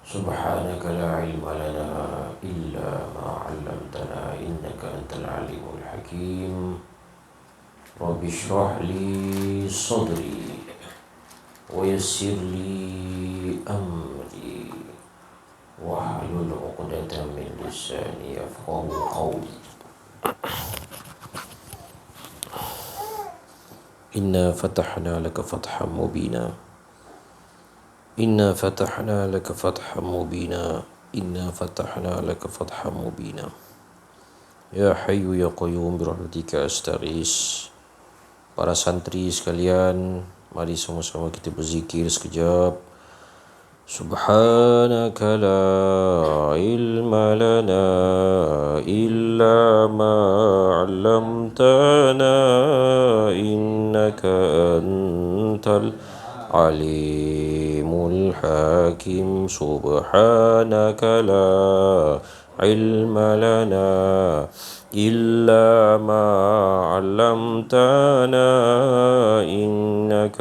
سبحانك لا علم لنا إلا ما علمتنا إنك أنت العليم الحكيم رب اشرح لي صدري ويسر لي أمري واحلل عقدة من لساني يفقه قولي إنا فتحنا لك فتحا مبينا إنا فتحنا لك فتحا مبينا إنا فتحنا لك فتحا مبينا Ya Hayyu Ya Qayyum birahmatika astaghis. Para santri sekalian, mari sama-sama kita berzikir sekejap. Subhanaka la ilma lana illa ma 'allamtana innaka antal alimul hakim. Subhanaka la ilma lana إلا ما علمتنا إنك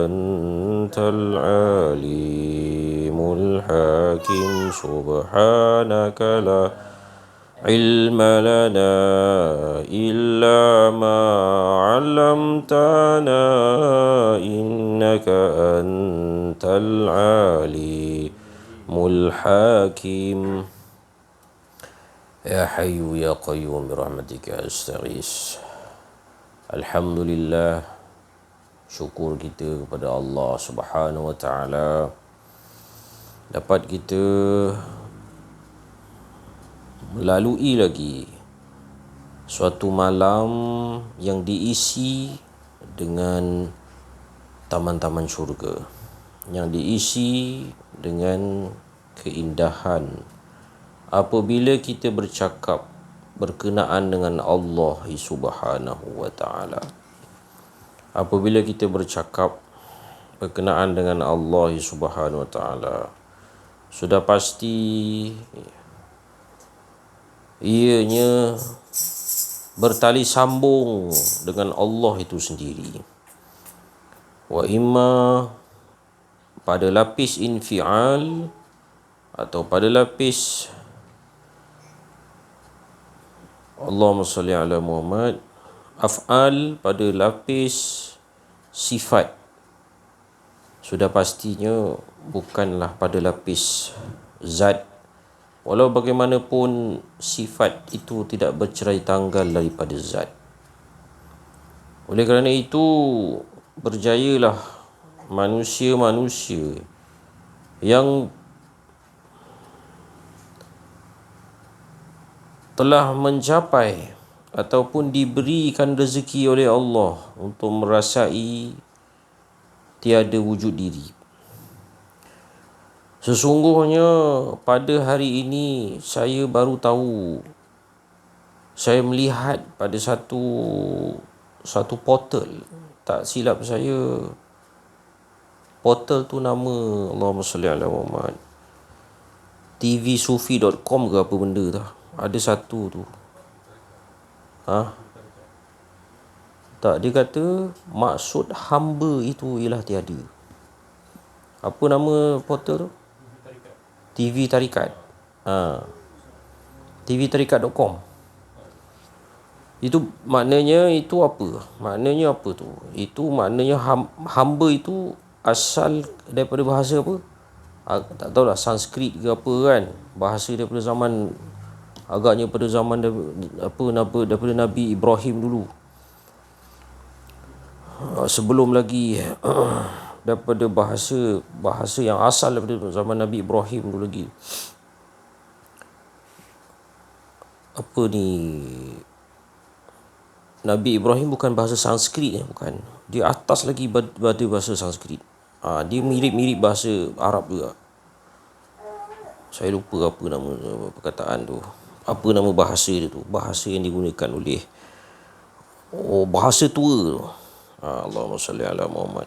أنت العليم الحكيم سبحانك لا علم لنا إلا ما علمتنا إنك أنت العليم الحكيم Ya Hayyu Ya Qayyum birahmatika astaghis. Alhamdulillah, syukur kita kepada Allah Subhanahu wa taala dapat kita melalui lagi suatu malam yang diisi dengan taman-taman syurga, yang diisi dengan keindahan apabila kita bercakap berkenaan dengan Allah Subhanahu wa taala. Apabila kita bercakap berkenaan dengan Allah Subhanahu wa taala, sudah pasti ianya bertali sambung dengan Allah itu sendiri. Wa imma pada lapis infial atau pada lapis Allahumma salli ala Muhammad, af'al pada lapis sifat. Sudah pastinya bukanlah pada lapis zat. Walau bagaimanapun sifat itu tidak bercerai tanggal daripada zat. Oleh kerana itu, berjayalah manusia-manusia yang telah mencapai ataupun diberikan rezeki oleh Allah untuk merasai tiada wujud diri. Sesungguhnya pada hari ini saya baru tahu, saya melihat pada satu portal, tak silap saya portal tu nama Allahumma salli ala Muhammad tvsufi.com ke apa benda tu. Ada satu tu. Tak, dia kata maksud hamba itu ialah tiada. Apa nama portal tu? TV Tarikat. tvtarikat.com. Itu maknanya itu apa? Maknanya apa tu? Itu maknanya hamba itu asal daripada bahasa apa? Tak tahulah, Sanskrit ke apa kan. Bahasa daripada zaman, agaknya pada zaman daripada Nabi Ibrahim dulu. Sebelum lagi daripada bahasa yang asal daripada zaman Nabi Ibrahim dulu lagi. Apa ni? Nabi Ibrahim bukan bahasa Sanskrit, bukan. Dia atas lagi pada bahasa Sanskrit. Dia mirip-mirip bahasa Arab juga. Saya lupa apa nama perkataan tu. Apa nama bahasa dia tu? Bahasa yang digunakan oleh bahasa tua tu. Allahumma salli ala Muhammad.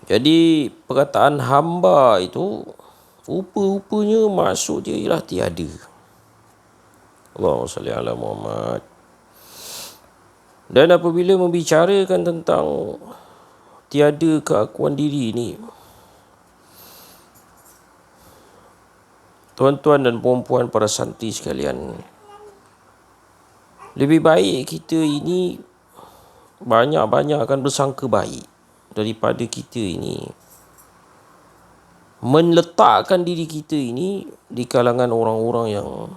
Jadi perkataan hamba itu rupa-rupanya maksud dia ialah tiada. Allahumma salli ala Muhammad. Dan apabila membicarakan tentang tiada keakuan diri ni, Tuan-tuan dan puan-puan para santri sekalian, lebih baik kita ini banyak-banyak akan bersangka baik daripada kita ini meletakkan diri kita ini di kalangan orang-orang yang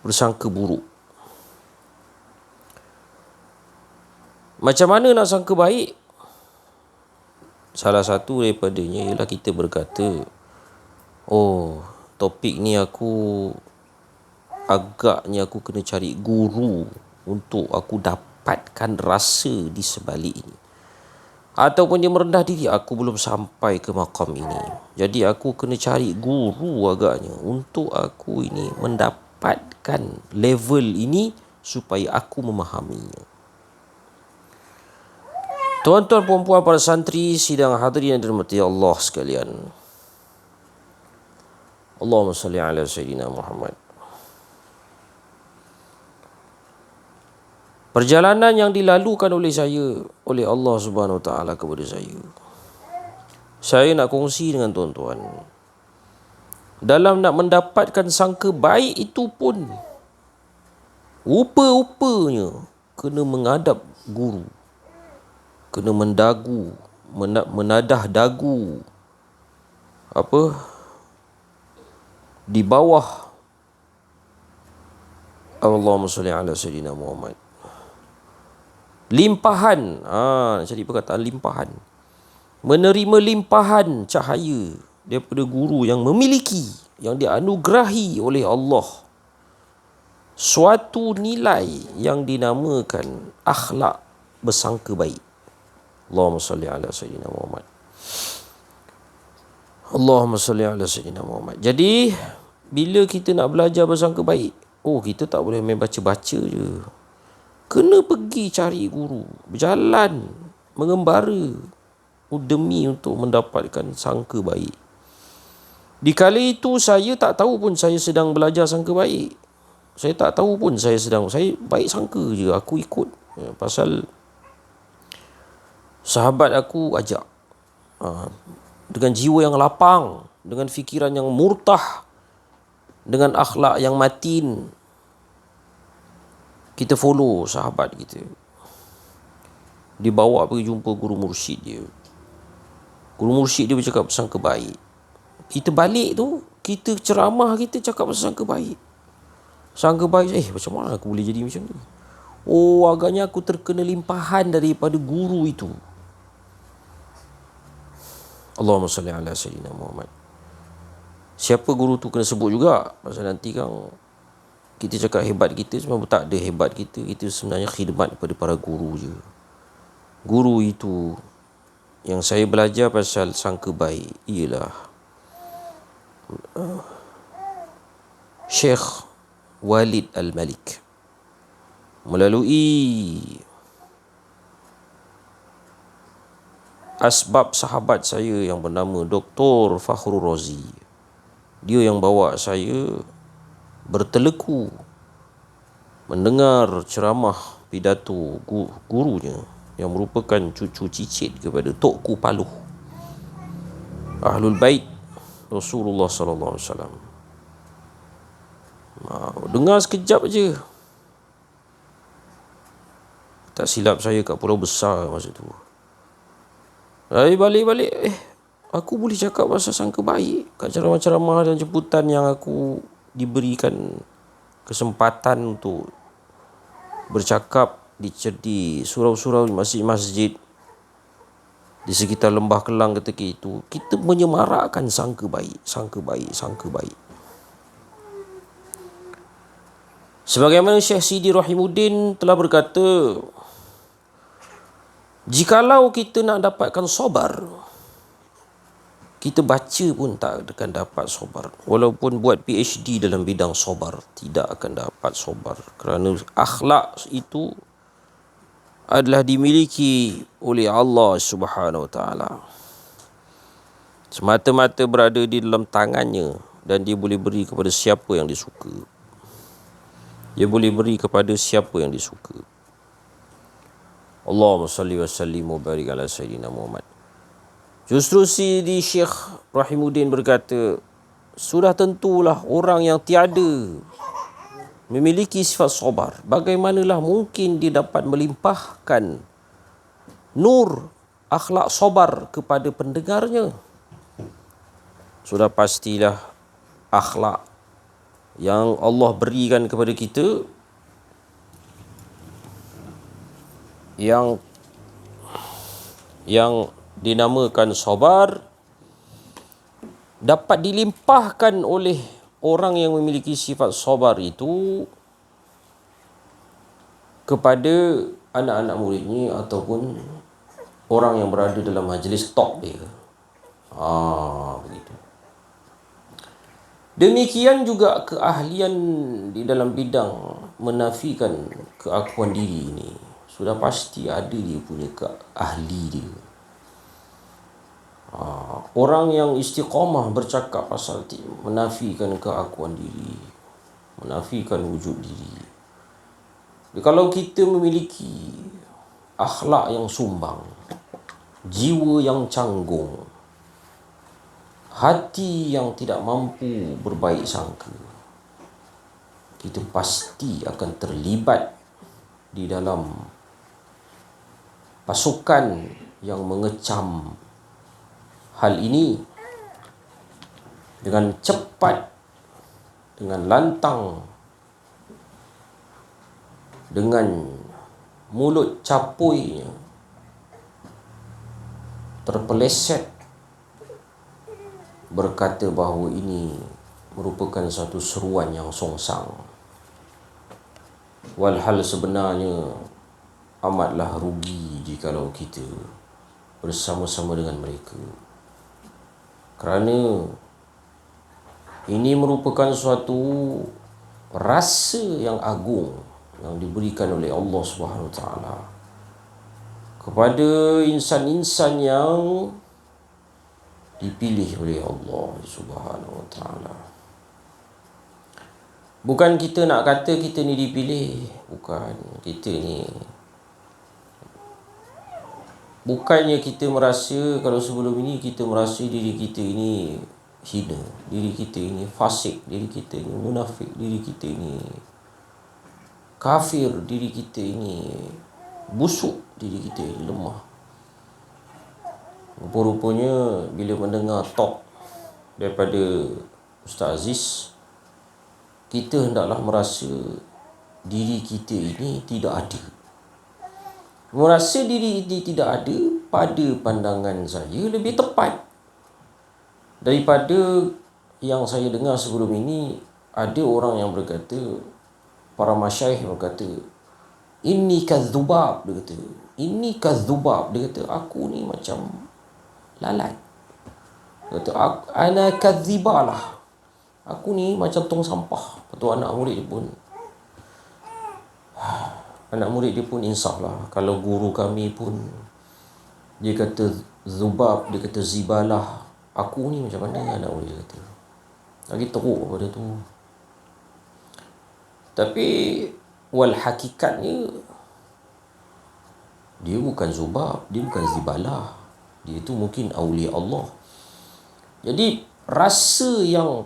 bersangka buruk. Macam mana nak sangka baik? Salah satu daripadanya ialah kita berkata, oh, topik ni agaknya aku kena cari guru untuk aku dapatkan rasa di sebalik ini. Ataupun dia merendah diri, aku belum sampai ke makam ini, jadi aku kena cari guru agaknya untuk aku ini mendapatkan level ini supaya aku memahaminya. Tuan-tuan puan-puan para santri sidang hadirin yang dirahmati Allah sekalian, Allahumma salli ala Sayyidina Muhammad. Perjalanan yang dilalukan oleh Allah Subhanahu Wa Taala kepada saya nak kongsi dengan tuan-tuan. Dalam nak mendapatkan sangka baik itu pun, rupa-rupanya kena menghadap guru, kena menadah dagu di bawah Allahumma salli ala Sayyidina Muhammad. Limpahan, jadi perkataan limpahan. Menerima limpahan cahaya daripada guru yang memiliki, yang dianugerahi oleh Allah suatu nilai yang dinamakan akhlak bersangka baik. Allahumma salli ala Sayyidina Muhammad. Allahumma salli ala Sayyidina Muhammad. Jadi, bila kita nak belajar bersangka baik, kita tak boleh main baca-baca je. Kena pergi cari guru, berjalan, mengembara demi untuk mendapatkan sangka baik. Di kala itu saya tak tahu pun saya sedang belajar sangka baik. Saya tak tahu pun saya baik sangka je, aku ikut. Pasal sahabat aku ajak. Dengan jiwa yang lapang, dengan fikiran yang murtah, dengan akhlak yang matin, kita follow sahabat kita. Dibawa pergi jumpa guru mursyid dia. Guru mursyid dia bercakap bersangka baik. Kita balik tu, kita ceramah, kita cakap bersangka baik. Sangka baik, macam mana aku boleh jadi macam ni? Agaknya aku terkena limpahan daripada guru itu. Allahumma salli ala Sayyidina Muhammad. Siapa guru tu kena sebut juga. Pasal nanti kan kita cakap hebat kita, sebenarnya tak ada hebat kita. Itu sebenarnya khidmat kepada para guru je. Guru itu yang saya belajar pasal sangka baik ialah Syekh Walid Al-Malik. Melalui asbab sahabat saya yang bernama Dr. Fakhrul Razi, dia yang bawa saya berteleku mendengar ceramah pidato gurunya yang merupakan cucu cicit kepada Tok Paluh, Ahlul Bait Rasulullah sallallahu alaihi wasallam. Dengar sekejap je. Tak silap saya kat Pulau Besar masa tu. Balik-balik, aku boleh cakap pasal sangka baik kat ceramah-ceramah dan jemputan yang aku diberikan kesempatan untuk bercakap di surau-surau, masjid-masjid di sekitar Lembah Kelang ketika itu. Kita menyemarakkan sangka baik. Sebagaimana Syekh Sidi Rahimuddin telah berkata, jikalau kita nak dapatkan sabar, kita baca pun tak akan dapat sabar. Walaupun buat PhD dalam bidang sabar, tidak akan dapat sabar. Kerana akhlak itu adalah dimiliki oleh Allah Subhanahu Wa Taala. Semata-mata berada di dalam tangannya, dan dia boleh beri kepada siapa yang dia suka. Dia boleh beri kepada siapa yang dia suka. Allahumma salli wa sallim wa barik ala Sayyidina Muhammad. Justru Sidi Syekh Rahimuddin berkata, sudah tentulah orang yang tiada memiliki sifat sabar, bagaimanalah mungkin dia dapat melimpahkan nur akhlak sabar kepada pendengarnya? Sudah pastilah akhlak yang Allah berikan kepada kita yang dinamakan sabar dapat dilimpahkan oleh orang yang memiliki sifat sabar itu kepada anak-anak muridnya ataupun orang yang berada dalam majlis talk dia. Begitu. Demikian juga keahlian di dalam bidang menafikan keakuan diri ini. Sudah pasti ada dia punya ahli dia. Orang yang istiqamah bercakap pasal menafikan keakuan diri, menafikan wujud diri. Kalau kita memiliki akhlak yang sumbang, jiwa yang canggung, hati yang tidak mampu berbaik sangka, kita pasti akan terlibat di dalam pasukan yang mengecam hal ini dengan cepat, dengan lantang, dengan mulut capuinya terpeleset berkata bahawa ini merupakan satu seruan yang songsang. Walhal sebenarnya amatlah rugi jikalau kita bersama-sama dengan mereka. Kerana ini merupakan suatu rasa yang agung yang diberikan oleh Allah Subhanahu Wa Taala kepada insan-insan yang dipilih oleh Allah Subhanahu Wa Taala. Bukan kita nak kata kita ni dipilih, bukannya kita merasa kalau sebelum ini kita merasa diri kita ini hina, diri kita ini fasik, diri kita ini munafik, diri kita ini kafir, diri kita ini busuk, diri kita ini lemah. Rupa-rupanya bila mendengar talk daripada Ustaz Aziz, kita hendaklah merasa diri kita ini tidak ada. Merasa diri ini tidak ada pada pandangan saya lebih tepat daripada yang saya dengar sebelum ini. Ada orang yang berkata, para masyaikh berkata, ini kadzubab, dia kata. Ini kadzubab, dia kata, aku ni macam lalat. Dia kata, ana kadzibalah. Aku ni macam tong sampah. Lepas tu anak murid dia pun insaf lah. Kalau guru kami pun dia kata zubab, dia kata zibalah, aku ni macam mana, anak murid dia kata. Lagi teruk pada tu. Tapi wal hakikatnya dia bukan zubab, dia bukan zibalah. Dia tu mungkin awliya Allah. Jadi rasa yang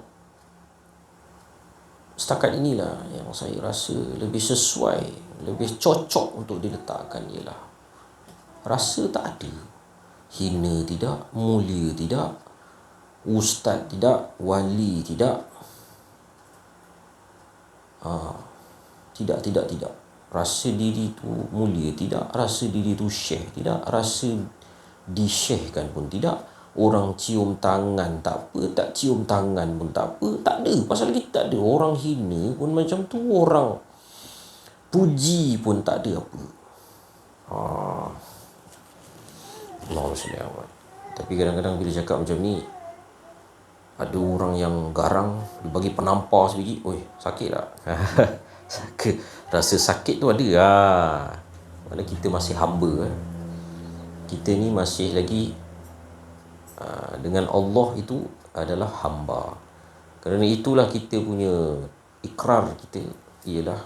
setakat inilah yang saya rasa lebih sesuai, lebih cocok untuk diletakkan ialah rasa tak ada. Hina tidak, mulia tidak, ustaz tidak, wali tidak. Tidak. Rasa diri tu mulia tidak, rasa diri tu syekh tidak, rasa disyekhkan pun tidak. Orang cium tangan tak apa, tak cium tangan pun tak apa, tak ada. Pasal kita tak ada. Orang hina pun macam tu, orang puji pun tak ada apa. Allahumma salli ala Muhammad. Tapi kadang-kadang bila cakap macam ni, ada orang yang garang, dia bagi penampar sedikit, oi, sakit tak? Rasa sakit tu ada lah. Mana kita masih hamba kan? Kita ni masih lagi dengan Allah itu adalah hamba. Kerana itulah kita punya ikrar kita ialah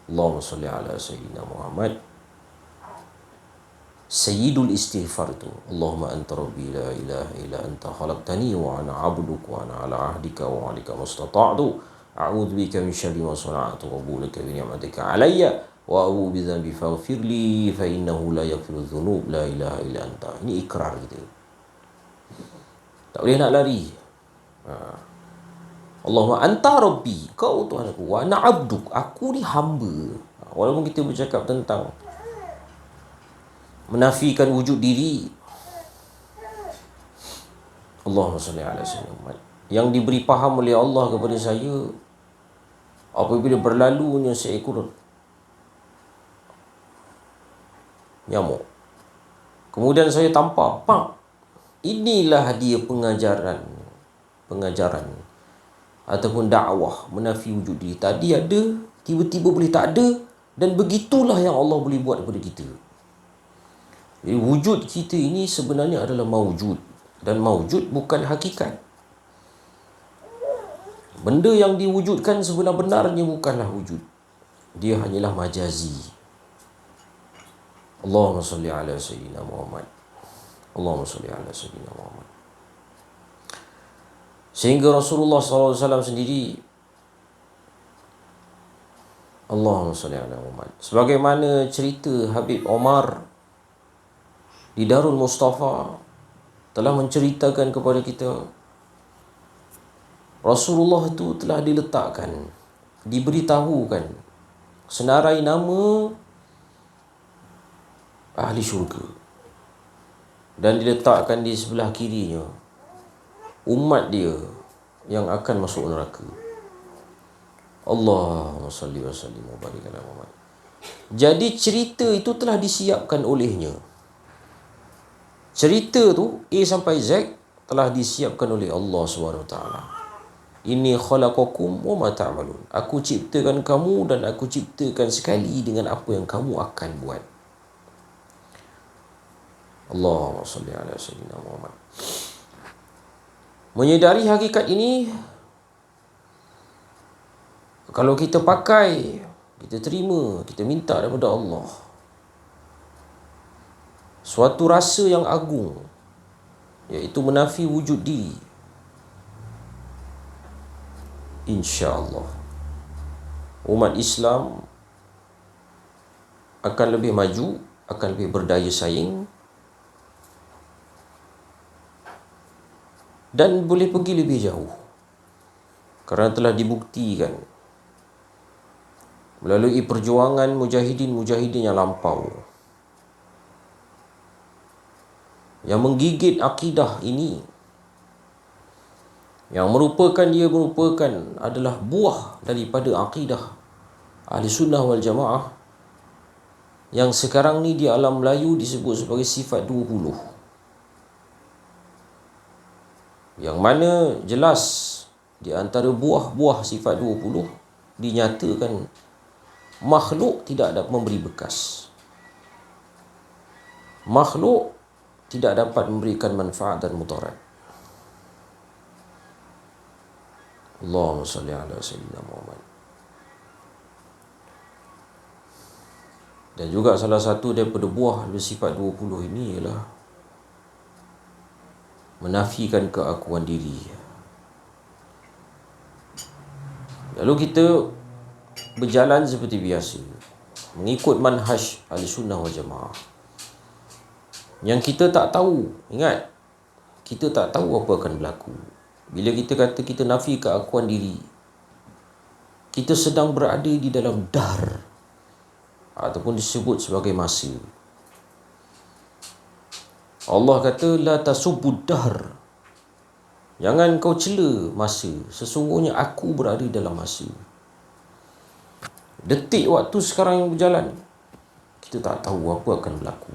Allahumma salli ala Sayyidina Muhammad Sayyidul istighfar tu, Allahumma anta rabbi la ilaha illa anta khalaqtani wa ana 'abduk wa ana 'ala 'ahdika wa 'alika mustata'tu a'udzu bika min syarri ma sana'tu wa a'udzu bika bi ni'matika 'alayya wa a'udzu bi dhanbi faghfir li fa innahu la yaghfiru dhunub la ilaha illa anta. Ini ikrar kita. Tak boleh nak lari. Allahumma anta rabbi, kau Tuhan aku, wa ana 'abduk, aku ni hamba. Walaupun kita bercakap tentang menafikan wujud diri, Allahumma salli ala sayyidina Muhammad, yang diberi faham oleh Allah kepada saya apabila berlalunya seekor nyamuk, kemudian saya tampar, pak, inilah dia pengajaran ataupun dakwah menafi wujud diri. Tadi ada, tiba-tiba boleh tak ada, dan begitulah yang Allah boleh buat kepada kita. Jadi wujud kita ini sebenarnya adalah maujud, dan maujud bukan hakikat. Benda yang diwujudkan sebenar-benarnya bukanlah wujud, dia hanyalah majazi. Allahumma salli ala sayyidina Muhammad. Allahumma salli ala sayyidina Muhammad. Sehingga Rasulullah SAW sendiri, Allahumma salli ala Muhammad, sebagaimana cerita Habib Omar di Darul Mustafa telah menceritakan kepada kita, Rasulullah itu telah diletakkan, diberitahukan senarai nama ahli syurga, dan diletakkan di sebelah kirinya umat dia yang akan masuk neraka. Allahumma salli wa sallim wa barik ala Muhammad. Jadi cerita itu telah disiapkan olehnya. Cerita tu A sampai Z telah disiapkan oleh Allah SWT. Inni khalaqakum wa ma ta'malun. Aku ciptakan kamu dan aku ciptakan sekali dengan apa yang kamu akan buat. Allahumma salli ala sayyidina Muhammad. Menyedari hakikat ini, kalau kita pakai, kita terima, kita minta daripada Allah suatu rasa yang agung, iaitu menafi wujud diri, insya-Allah umat Islam akan lebih maju, akan lebih berdaya saing, dan boleh pergi lebih jauh, kerana telah dibuktikan melalui perjuangan mujahidin-mujahidin yang lampau, yang menggigit akidah ini, yang merupakan adalah buah daripada akidah Ahli Sunnah wal Jamaah, yang sekarang ni di alam Melayu disebut sebagai sifat 20, yang mana jelas di antara buah-buah sifat 20 dinyatakan makhluk tidak dapat memberi bekas, makhluk tidak dapat memberikan manfaat dan mudarat. Allahumma salli ala sayyidina Muhammad. Dan juga salah satu daripada buah bersifat 20 ini ialah menafikan keakuan diri. Lalu kita berjalan seperti biasa, mengikut manhaj Ahlussunnah wal Jamaah, yang kita tak tahu. Ingat, kita tak tahu apa akan berlaku. Bila kita kata kita nafi keakuan diri, kita sedang berada di dalam dar, ataupun disebut sebagai masa. Allah kata la tasubbud dahr, jangan kau cela masa, sesungguhnya aku berada dalam masa. Detik waktu sekarang yang berjalan, kita tak tahu apa akan berlaku.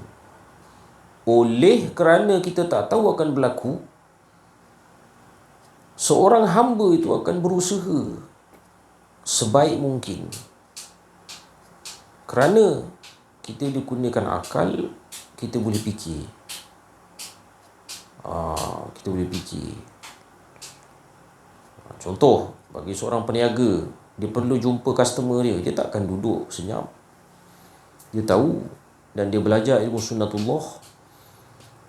Oleh kerana kita tak tahu akan berlaku, seorang hamba itu akan berusaha sebaik mungkin. Kerana kita digunakan akal, kita boleh fikir. Kita boleh fikir. Contoh, bagi seorang peniaga, dia perlu jumpa customer dia, dia tak akan duduk senyap. Dia tahu dan dia belajar ilmu sunnatullah,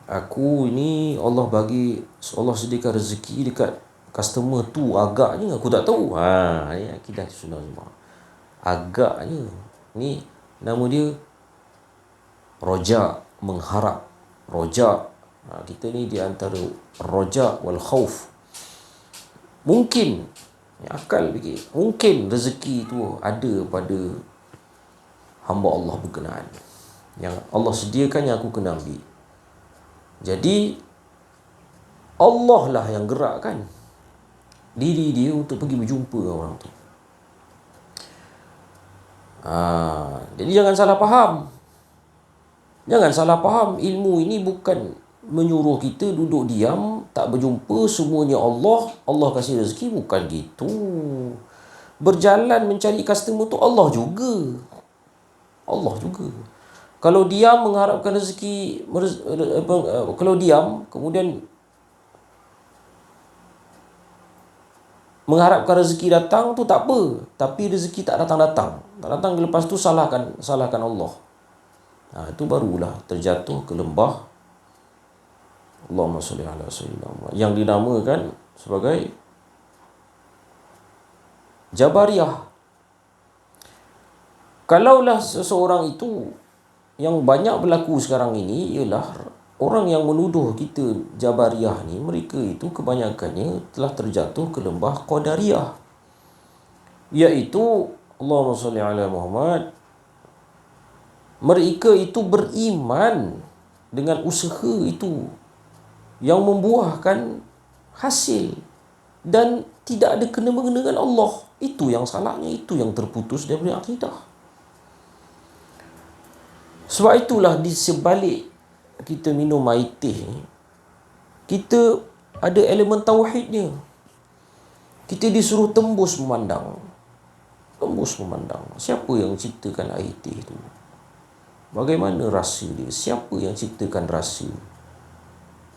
aku ini Allah sediakan rezeki dekat customer tu agaknya aku tak tahu. Ni akidah sunnah jemaah. Agaknya ni nama dia roja, mengharap. Roja, kita ni di antara roja wal khauf. Mungkin akal fikir, mungkin rezeki tu ada pada hamba Allah berkenaan. Yang Allah sediakan yang aku kena ambil. Jadi Allah lah yang gerakkan diri dia untuk pergi berjumpa dengan orang tu. Jadi jangan salah faham. Jangan salah faham, ilmu ini bukan menyuruh kita duduk diam, tak berjumpa, semuanya Allah, Allah kasih rezeki, bukan gitu. Berjalan mencari customer tu Allah juga. Allah juga. Kalau diam mengharapkan rezeki, kalau diam kemudian mengharapkan rezeki datang tu tak apa, tapi rezeki tak datang-datang. Tak datang, lepas tu salahkan Allah. Itu barulah terjatuh ke lembah Allahumma salli ala sayyidina, yang dinamakan sebagai Jabariyah. Kalaulah seseorang itu, yang banyak berlaku sekarang ini ialah orang yang menuduh kita Jabariyah ni, mereka itu kebanyakannya telah terjatuh ke lembah Qadariyah, iaitu Allahumma salli ala Muhammad, mereka itu beriman dengan usaha itu yang membuahkan hasil dan tidak ada kena-mengena dengan Allah. Itu yang salahnya, itu yang terputus daripada akidah. Sebab itulah di sebalik kita minum air teh ni, kita ada elemen tauhidnya. Kita disuruh tembus memandang. Tembus memandang. Siapa yang ciptakan air teh tu? Bagaimana rasa dia? Siapa yang ciptakan rasa?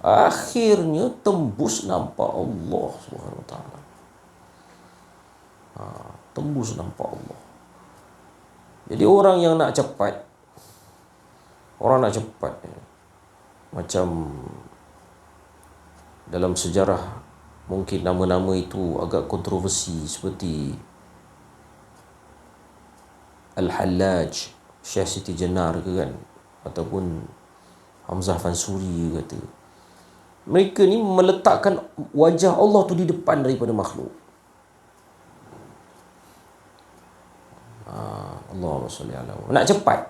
Akhirnya tembus nampak Allah SWT. Tembus nampak Allah. Jadi orang yang nak cepat, macam dalam sejarah mungkin nama-nama itu agak kontroversi, seperti Al-Hallaj, Syekh Siti Jenar ke kan, ataupun Hamzah Fansuri kata, mereka ni meletakkan wajah Allah tu di depan daripada makhluk. Allahumma salli ala Muhammad. Nak cepat,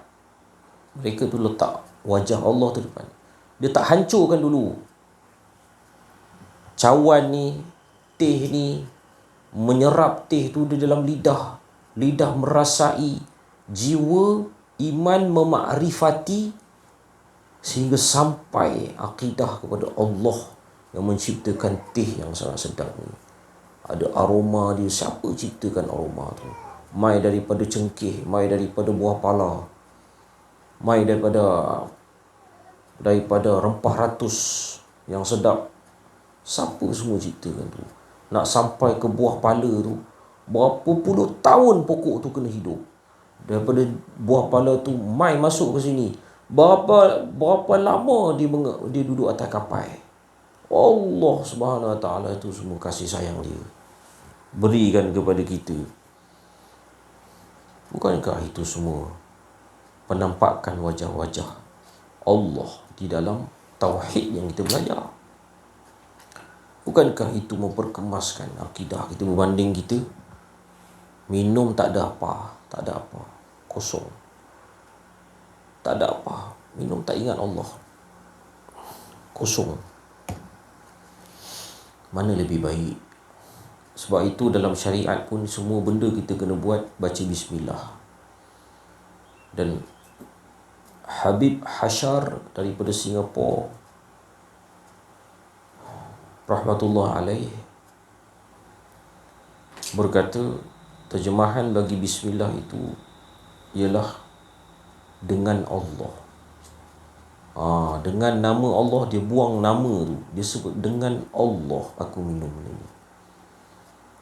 mereka tu letak wajah Allah tu depan. Dia tak hancurkan dulu cawan ni, teh ni, menyerap teh tu di dalam lidah. Lidah merasai, jiwa iman memakrifati, sehingga sampai akidah kepada Allah yang menciptakan teh yang sangat sedap ni. Ada aroma dia. Siapa ciptakan aroma tu? Mai daripada cengkeh, mai daripada buah pala, mai daripada rempah ratus yang sedap. Siapa semua ciptakan tu? Nak sampai ke buah pala tu, berapa puluh tahun pokok tu kena hidup. Daripada buah pala tu mai masuk ke sini, berapa lama dia duduk atas kapai. Allah Subhanahu Wa Taala itu semua kasih sayang dia berikan kepada kita. Bukankah itu semua penampakan wajah-wajah Allah di dalam tauhid yang kita belajar? Bukankah itu memperkemaskan akidah kita? Berbanding kita minum tak ada apa, kosong, tak ada apa, minum tak ingat Allah, kosong. Mana lebih baik? Sebab itu dalam syariat pun semua benda kita kena buat baca bismillah. Dan Habib Hashar daripada Singapura, rahmatullah alaih, berkata terjemahan bagi bismillah itu ialah dengan Allah. Dengan nama Allah, dia buang nama tu, dia sebut dengan Allah aku minum ni.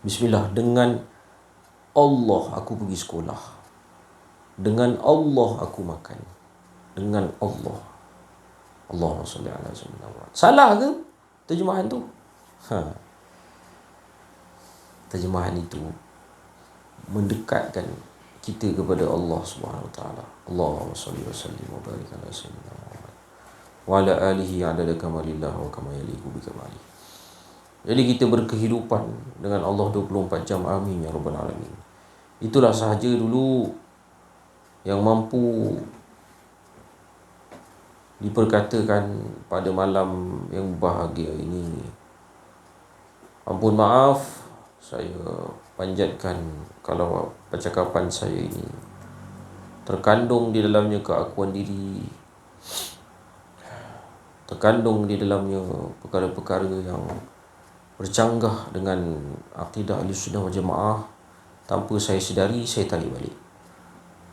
Bismillah, dengan Allah aku pergi sekolah, dengan Allah aku makan, dengan Allah. Allahumma salli ala sayyidina Muhammad. Salah ke terjemahan tu? Terjemahan itu mendekatkan kita kepada Allah Subhanahu wa taala. Allahumma salli wa sallim wa barik ala sayyidina Muhammad wa ala alihi adada kamalillah wa kama yaliqu bi kamalihi. Jadi kita berkehidupan dengan Allah 24 jam. Amin ya rabbal alamin. Itulah sahaja dulu yang mampu diperkatakan pada malam yang bahagia ini. Ampun maaf, saya panjatkan kalau percakapan saya ini terkandung di dalamnya keakuan diri, terkandung di dalamnya perkara-perkara yang bercanggah dengan akidah Ahlussunnah wal Jamaah. Tanpa saya sedari, saya tarik balik.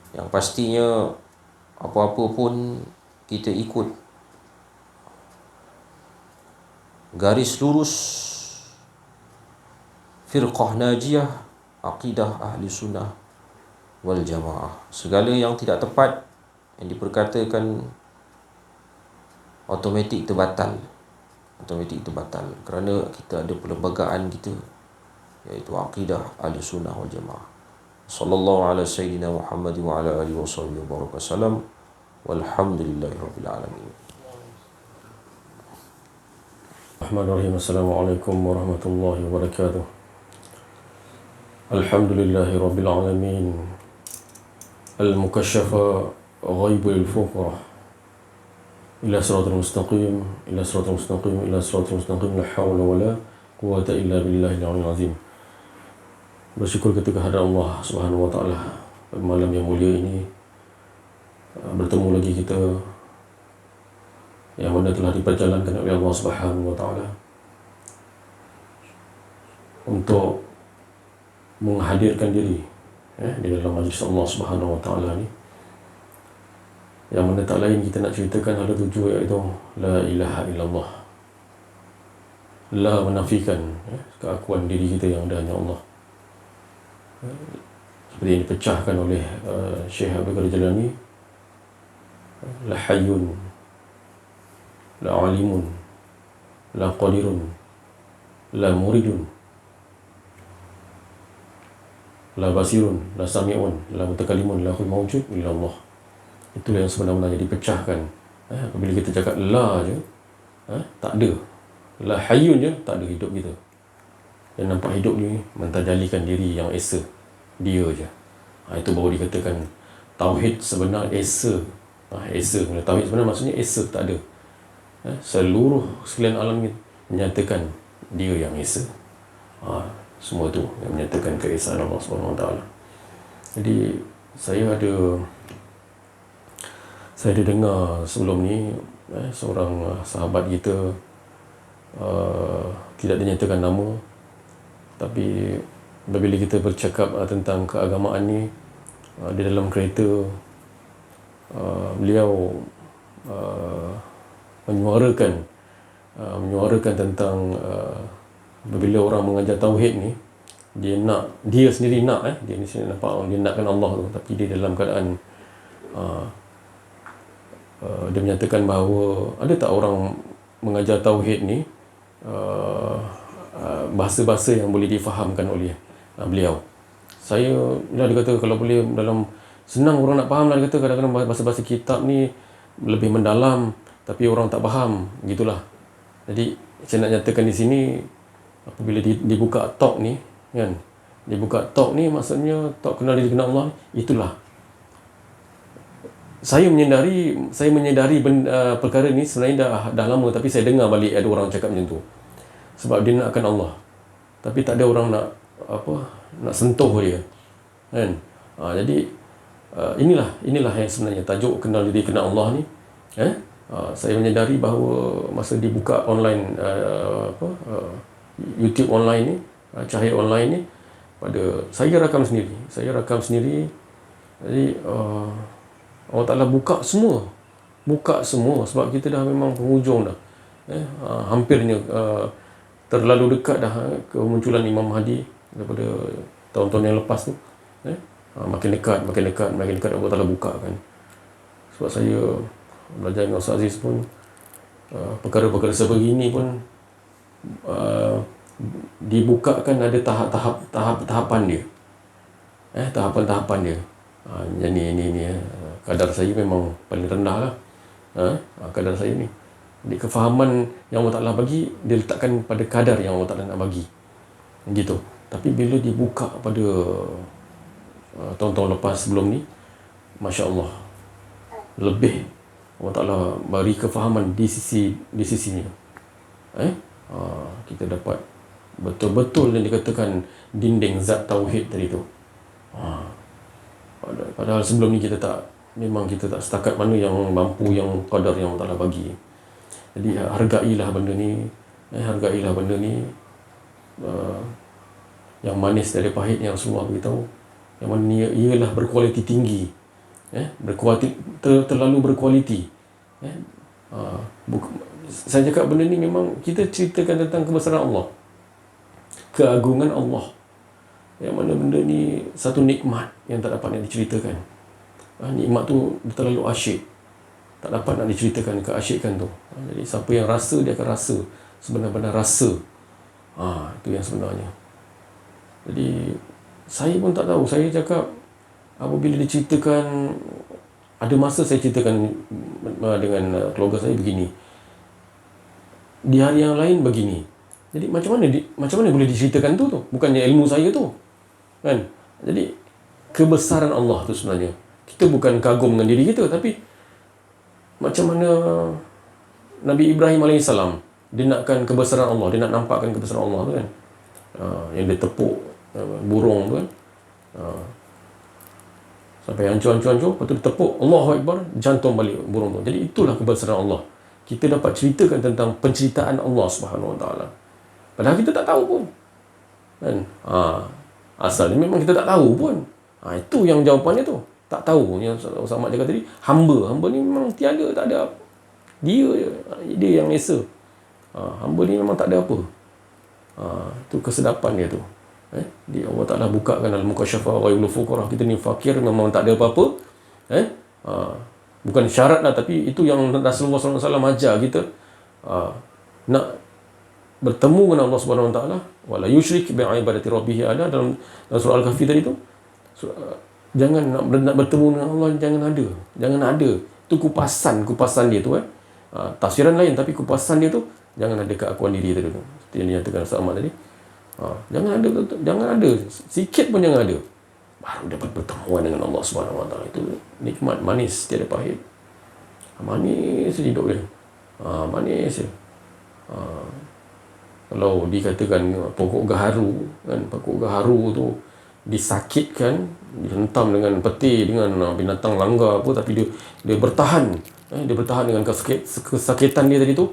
Yang pastinya apa-apa pun kita ikut garis lurus firqah najiyah, akidah Ahlussunnah wal Jamaah. Segala yang tidak tepat yang diperkatakan automatik terbatal. Kerana kita ada perlembagaan kita, iaitu akidah Ahlussunnah wal Jamaah. Sallallahu ala sayyidina Muhammad wa ala alihi wasahbihi wa baraka salam. Walhamdulillahi rabbil alamin. Bismillahirrahmanirrahim. Assalamualaikum warahmatullahi wabarakatuh. Alhamdulillahi rabbil alamin. Al-mukasyafa ghaibul fuqarah. Ila siratal mustaqim, ila siratal mustaqim, ila siratal mustaqim, la hawla wa la quwwata illa billahil aliyyil azim. Bersyukur kita kehadrat Allah Subhanahu wa taala. Malam yang mulia ini bertemu lagi kita yang mana telah diperjalankan oleh Allah Subhanahu wa taala untuk menghadirkan diri di dalam majlis Allah Subhanahu wa taala ni, yang mana tak lain kita nak ceritakan ada tujuh, iaitu la ilaha illallah. La menafikan keakuan diri kita yang ada hanya Allah. Seperti yang dipecahkan oleh Syekh Abdul Qadir Jalani, la hayyun, la alimun, la qadirun, la muridun, la basirun, la sami'un, la mutakalimun, la khul mawjud illa Allah. Itulah yang sebenarnya dipecahkan. Apabila kita cakap la je, tak ada. La hayyun je, tak ada hidup kita. Yang nampak hidup ni mentajalikan diri yang esa, dia je. Itu baru dikatakan tauhid sebenar esa. Esa, tauhid sebenar maksudnya esa, tak ada. Seluruh sekalian alam ni menyatakan dia yang esa. Semua tu yang menyatakan keesaan Allah Subhanahu wa taala. Jadi saya ada dengar sebelum ni seorang sahabat kita, tidak dinyatakan nama, tapi apabila kita bercakap tentang keagamaan ni, di dalam kereta beliau menyuarakan tentang apabila orang mengajar tauhid ni, dia sendiri nak dia nampak dia nakkan Allah tu, tapi dia dalam keadaan dia menyatakan bahawa ada tak orang mengajar tauhid ni bahasa-bahasa yang boleh difahamkan oleh beliau. Dia kata kalau boleh dalam senang orang nak faham lah. Dia kata kadang-kadang bahasa-bahasa kitab ni lebih mendalam tapi orang tak faham, gitulah. Jadi saya nak nyatakan di sini, apabila dibuka talk ni kan, dibuka talk ni maksudnya talk kenal diri kenal Allah, itulah saya menyedari perkara ni sebenarnya dah lama, tapi saya dengar balik ada orang cakap macam tu. Sebab dia nakkan Allah, tapi tak ada orang nak sentuh dia kan. Jadi inilah yang sebenarnya tajuk kenal diri kenal Allah ni. Saya menyedari bahawa masa dibuka online YouTube online ni, cahaya online ni, saya rakam sendiri. Jadi Allah Ta'ala buka semua sebab kita dah memang penghujung dah, hampirnya terlalu dekat dah kemunculan Imam Mahdi daripada tahun-tahun yang lepas tu. Makin dekat Allah Ta'ala buka kan. Sebab saya belajar dengan Ustaz Aziz pun, perkara-perkara sebegini pun dibukakan ada tahapan dia, tahapan-tahapan dia. Yang ni kadar saya memang paling rendah lah, kadar saya ni. Jadi kefahaman yang Allah Ta'ala bagi, dia letakkan pada kadar yang Allah Ta'ala nak bagi, gitu. Tapi bila dibuka pada tahun-tahun lepas sebelum ni, Masya Allah, lebih Allah Ta'ala beri kefahaman di sisi ni. Kita dapat betul-betul yang dikatakan dinding zat tauhid tadi tu. Padahal sebelum ni kita tak setakat mana yang mampu, yang qadar yang Allah Ta'ala bagi. Jadi hargailah benda ni, yang manis dari pahit yang Rasulullah beritahu, yang mana ni ialah berkualiti tinggi, berkualiti, terlalu berkualiti. Saya cakap benda ni memang kita ceritakan tentang kebesaran Allah, keagungan Allah, yang mana benda ni satu nikmat yang tak dapat nak diceritakan. Nikmat tu terlalu asyik, tak dapat nak diceritakan keasyikan tu. Jadi siapa yang rasa, dia akan rasa sebenar-benar rasa. Itu yang sebenarnya. Jadi saya pun tak tahu. Saya cakap apabila diceritakan, ada masa saya ceritakan dengan keluarga saya begini, di hari yang lain begini. Jadi macam mana boleh diceritakan tu? Bukannya ilmu saya tu, kan? Jadi kebesaran Allah tu sebenarnya, kita bukan kagum dengan diri kita, tapi macam mana Nabi Ibrahim AS, dia nakkan kebesaran Allah, dia nak nampakkan kebesaran Allah tu, kan? Yang dia tepuk burung tu, kan? Sampai hancur, lepas tu dia tepuk, Allahu Akbar, jantung balik burung tu. Jadi itulah kebesaran Allah. Kita dapat ceritakan tentang penceritaan Allah Subhanahu Wa Taala. Padahal kita tak tahu pun, kan? Asalnya memang kita tak tahu pun. Itu yang jawapannya tu. Tak tahu. Yang Ustaz Ahmad cakap tadi, hamba ni memang tiada, tak ada. Dia yang esa. Hamba ni memang tak ada apa. Itu kesedapan dia tu. Dia Allah Ta'ala bukakan al-mukasyafah ghaibul fuqarah. Kita ni fakir, memang tak ada apa-apa. Bukan syarat lah, tapi itu yang Rasulullah SAW ajar kita. Nak bertemu dengan Allah Subhanahu Wa Taala, wala yusyrik bi ibadati rabbih, ada dalam surah Al-Kahfi tadi tu. Jangan nak bertemu dengan Allah, jangan ada. Itu kupasan dia tu, tafsiran lain, tapi kupasan dia tu, jangan ada keakuan diri tadi tu. Seperti yang dinyatakan Ustaz Ahmad tadi. Jangan ada, sikit pun jangan ada. Baru dapat pertemuan dengan Allah Subhanahu Wa Taala. Itu nikmat manis tiada pahit. Manis hidup dia. Manis je. Kalau dikatakan pokok gaharu, kan, pokok gaharu tu disakitkan, dihentam dengan peti, dengan binatang langgar apa, tapi dia bertahan. Dia bertahan dengan kesakitan dia tadi tu.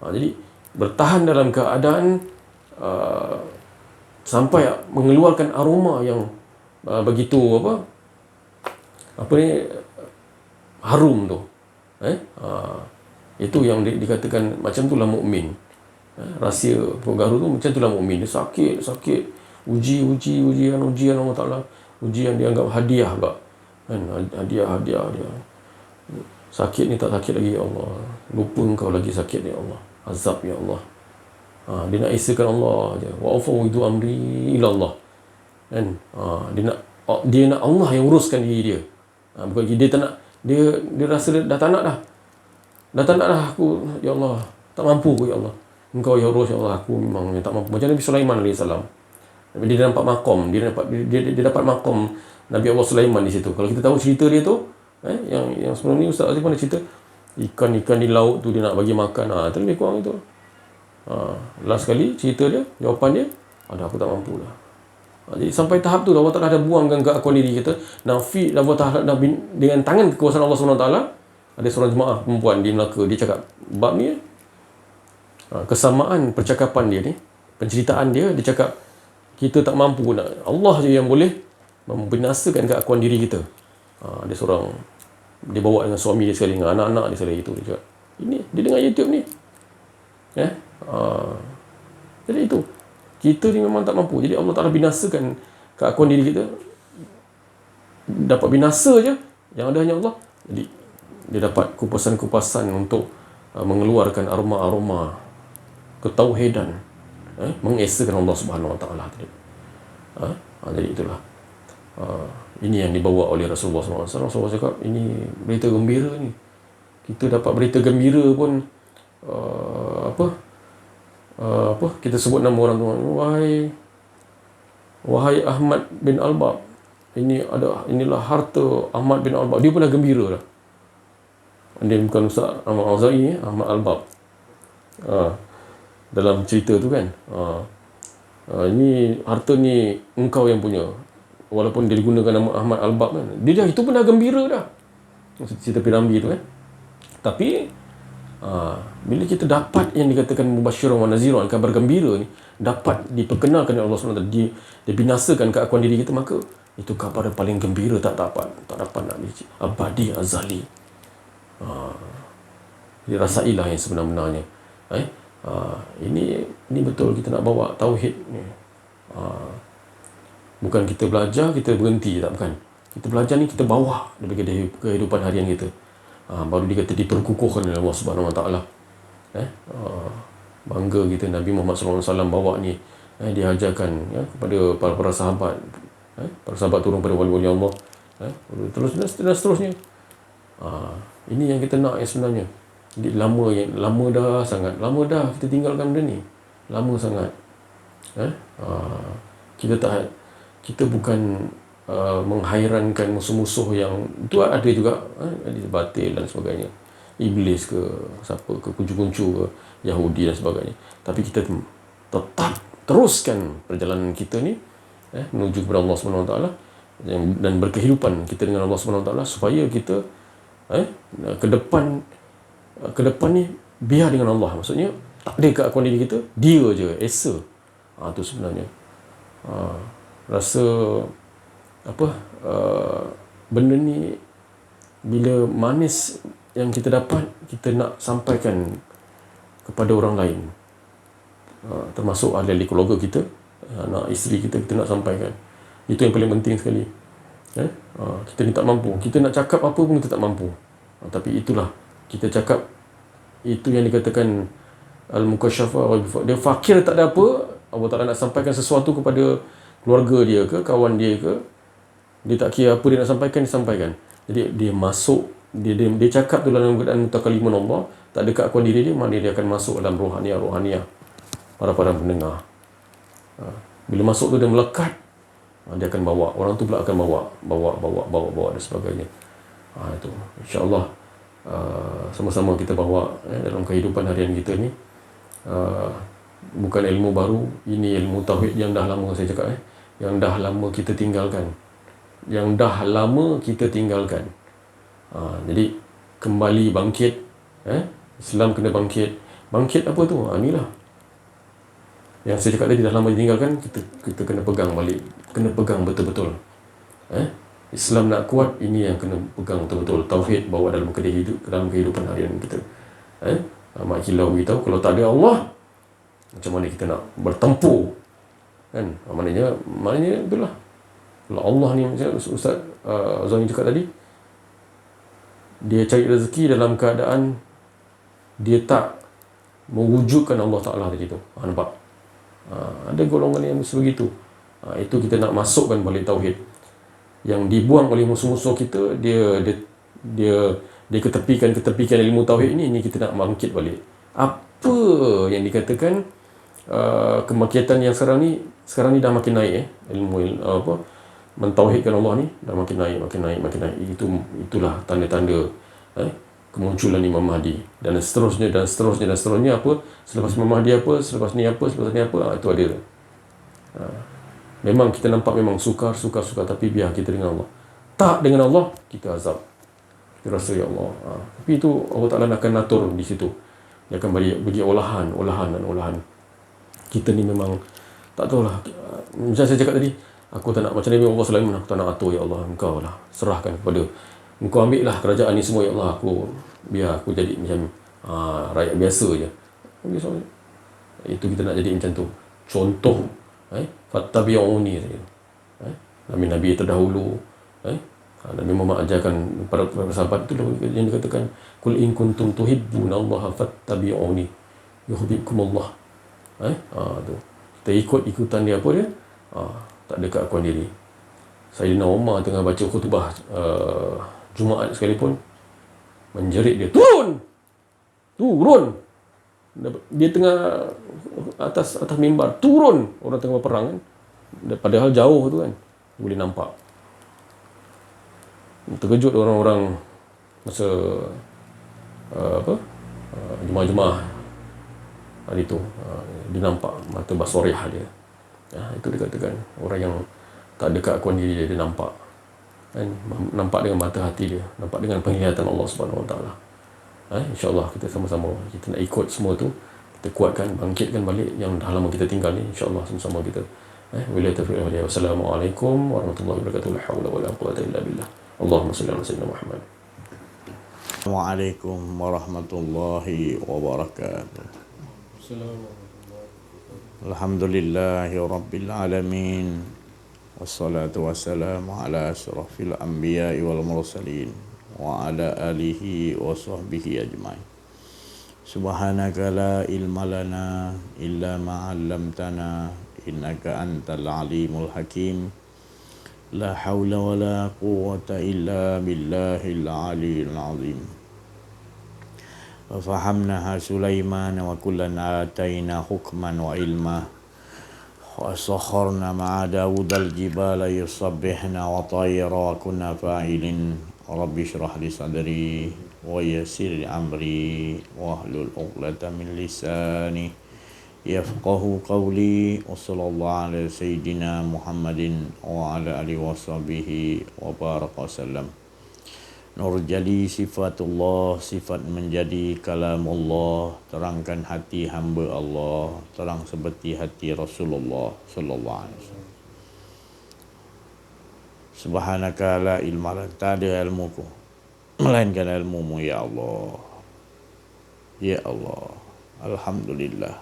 Jadi bertahan dalam keadaan sampai mengeluarkan aroma yang begitu harum tu. Itu yang dikatakan macam itulah mukmin. Rahsia pokok gaharu tu macam itulah mukmin. Dia sakit, ujian Allah Ta'ala, ujian dianggap hadiah pula, kan? Hadiah dia. Sakit ni tak sakit lagi, ya Allah, lupa engkau lagi sakit, ya Allah, azab, ya Allah. Dia nak esakan Allah je. Wa ufawwidu amri ila Allah, kan? Dia nak Allah yang uruskan diri dia. Bukan dia tak nak, dia rasa dah tak nak dah aku, ya Allah, tak mampu aku, ya Allah, engkau yang urus, ya Allah, aku memang tak mampu. Macam Nabi Sulaiman AS, dia nampak makom, dia dapat makom Nabi Allah Sulaiman di situ. Kalau kita tahu cerita dia tu, yang sebelum ni Ustaz Aziz pun ada cerita ikan di laut tu dia nak bagi makan. Itu lebih kurang itu. Last kali cerita dia, jawapan dia, aku tak mampu lah. Jadi sampai tahap tu Allah Ta'ala dah buangkan keakuan diri kita. Nafi Allah Ta'ala dengan tangan kekuasaan Allah SWT. Ada seorang jemaah perempuan di Melaka, dia cakap bab ni, kesamaan percakapan dia ni, penceritaan dia cakap kita tak mampu nak, Allah je yang boleh membinasakan keakuan diri kita. Ada seorang, dia bawa dengan suami dia sekali, dengan anak-anak dia sekali, itu dia cakap, ini dia dengar YouTube ni, jadi itu kita ni memang tak mampu. Jadi Allah Ta'ala binasakan keakuan diri kita, dapat binasa je, yang ada hanya Allah. Jadi dia dapat kupasan-kupasan untuk mengeluarkan aroma-aroma ketauhidan, mengesakan Allah Subhanahu Wa Taala tadi. Jadi itulah ini yang dibawa oleh Rasulullah SAW. Rasulullah cakap ini berita gembira ni. Kita dapat berita gembira pun kita sebut nama orang tu, wahai Ahmad bin Albab, inilah harta Ahmad bin Albab. Dia pun dah gembira dah. Dia bukan Ustaz Ahmad Al-Za'i, Ahmad Albab. Dalam cerita tu kan, ini harta ni engkau yang punya. Walaupun dia digunakan nama Ahmad Albab kan, dia dah, itu pun dah gembira dah. Cerita Piramli tu kan. Tapi bila kita dapat yang dikatakan mubasyiran wa naziran, kabar gembira ni dapat diperkenalkan oleh Allah SWT, dibinasakan keakuan diri kita, maka itu kabar yang paling gembira, tak dapat nak dici, abadi azali. Jadi rasailah yang sebenar-benarnya. Ini betul kita nak bawa tauhid ni. Bukan kita belajar kita berhenti, tak, bukan. Kita belajar ni kita bawa daripada kehidupan harian kita. Baru dikata diperkukuhkan oleh Allah Subhanahu Wa Taala. Bangga kita Nabi Muhammad SAW bawa ni, diajarkan kepada para sahabat. Para sahabat turun pada wali-wali Allah. Terus dan seterusnya. Ini yang kita nak yang sebenarnya. Jadi lama dah sangat. Lama dah kita tinggalkan benda ni. Lama sangat. Kita bukan menghairankan musuh-musuh yang itu ada juga, batil dan sebagainya, iblis ke siapa ke, kuncu-kuncu ke, Yahudi dan sebagainya. Tapi kita tetap teruskan perjalanan kita ni menuju kepada Allah Subhanahu Wa Taala dan berkehidupan kita dengan Allah Subhanahu Wa Taala, supaya kita ke depan ni biar dengan Allah. Maksudnya tak ada keakuan diri kita, dia je esa. Tu sebenarnya rasa benda ni bila manis yang kita dapat, kita nak sampaikan kepada orang lain, termasuk ahli keluarga kita, anak isteri kita nak sampaikan. Itu yang paling penting sekali. Kita ni tak mampu, kita nak cakap apa pun kita tak mampu, tapi itulah kita cakap. Itu yang dikatakan al-mukasyafah. Dia fakir tak ada apa, Allah Ta'ala nak sampaikan sesuatu kepada keluarga dia ke, kawan dia ke, dia tak kira apa dia nak sampaikan, dia sampaikan. Jadi dia masuk, dia cakap tu dalam keadaan mutakalimun Allah, tak ada keakuan diri dia, mana dia akan masuk dalam rohaniah para pendengar. Bila masuk tu dia melekat, dia akan bawa, orang tu pula akan bawa dan sebagainya. Itu insya-Allah sama-sama kita bawa dalam kehidupan harian kita ni. Bukan ilmu baru, ini ilmu tauhid yang dah lama saya cakap, yang dah lama kita tinggalkan. Jadi kembali bangkit, Islam kena bangkit. Bangkit apa tu? Inilah yang saya cakap tadi, dah lama ditinggalkan, kita kena pegang balik, kena pegang betul-betul. Islam nak kuat, ini yang kena pegang betul-betul. Tauhid bawa dalam kehidupan harian kita. Mak Kilau beritahu, kalau tak ada Allah, macam mana kita nak bertempur, kan? Maknanya itulah. Kalau Allah ni, macam Ustaz Zoni cakap tadi, dia cari rezeki dalam keadaan dia tak mewujudkan Allah Ta'ala tadi tu. Nampak? Ada golongan yang sebegitu. Itu kita nak masukkan balik tauhid. Yang dibuang oleh musuh-musuh kita, dia ketepikan ilmu tauhid ini kita nak bangkit balik. Apa yang dikatakan kebangkitan yang sekarang ni dah makin naik, ilmu mentauhidkan Allah ni dah makin naik. Itulah tanda-tanda kemunculan Imam Mahdi dan seterusnya. Apa selepas Imam Mahdi, apa selepas ni apa, itu ada. Memang kita nampak memang sukar, tapi biar kita dengan Allah. Tak dengan Allah, kita azab. Kita rasa ya Allah. Tapi itu Allah Ta'ala akan atur di situ. Dia akan bagi olahan. Kita ni memang tak tahulah. Macam saya cakap tadi, aku tak nak macam Nabi Muhammad SAW, aku tak nak atur, ya Allah, engkau lah, serahkan kepada engkau, ambil lah kerajaan ni semua, ya Allah, biar aku jadi macam rakyat biasa je. Itu kita nak jadi macam tu. Contoh, fattabi'uni, Nabi-Nabi terdahulu, Nabi Muhammad ajarkan para sahabat tu yang dikatakan, kul in kuntum tuhibbunallaha fattabi'uni yuhibbukumullah. Tu kita ikut-ikutan dia, apa dia, tak ada keakuan diri. Sayyidina Umar tengah baca khutbah Jumaat sekalipun, menjerit dia, turun. Dia tengah atas mimbar, turun. Orang tengah berperang kan, padahal jauh tu kan boleh nampak. Terkejut orang-orang masa jemaah-jemaah hari tu, dia nampak mata basariah dia. Itu dikatakan orang yang tak ada keakuan diri dia nampak kan, nampak dengan mata hati dia, nampak dengan penglihatan Allah Subhanahu Wa Taala. InsyaAllah kita sama-sama, kita nak ikut semua tu, kita kuatkan, bangkitkan balik yang dah lama kita tinggal ni, insyaAllah sama-sama kita. Wabillahi taufiq wal hidayah. Wassalamualaikum warahmatullahi wabarakatuh. La haula wala quwwata illa billah. Allahumma salli ala sayyidina Muhammad. Waalaikumsalam warahmatullahi wabarakatuh. Alhamdulillahi rabbil alamin. Wassalatu wassalamu ala asyrafil anbiya'i wal mursalin wa ala alihi wa sahbihi ajma'in. Subhanaka la ilma lana illa ma 'allamtana innaka antal alimul hakim. La haula wa la quwwata illa billahil aliyyil azim. Wa fahamnaha Sulaiman wa kullan ataina hukman wa ilma. Wa sakharna ma'a Dawudal jibala yusabbihna wa tayra wa kunna fa'ilin. Rabbi shrah li sadri wa yassir li amri wa hlul 'uqdatam min lisani yafqahu qawli. Wa sallallahu ala sayyidina Muhammadin wa ala alihi wa sahbihi wa baraka sallam. Nur jadi sifatullah, sifat menjadi kalamullah, terangkan hati hamba Allah, terang seperti hati Rasulullah sallallahu alaihi wasallam. Subhanaka la ilma lana, tak ada ilmuku melainkan ilmumu ya Allah. Ya Allah, alhamdulillah,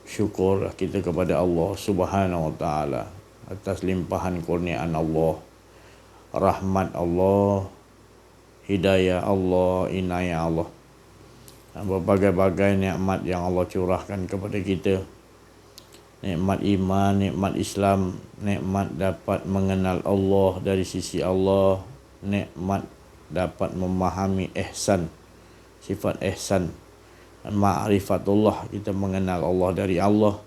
syukurlah kita kepada Allah Subhanahu wa taala atas limpahan kurniaan Allah, rahmat Allah, hidayah Allah, inayah Allah, dan berbagai-bagai nikmat yang Allah curahkan kepada kita. Nikmat iman, nikmat Islam, nikmat dapat mengenal Allah dari sisi Allah, nikmat dapat memahami ihsan, sifat ihsan, dan ma'rifatullah, kita mengenal Allah dari Allah,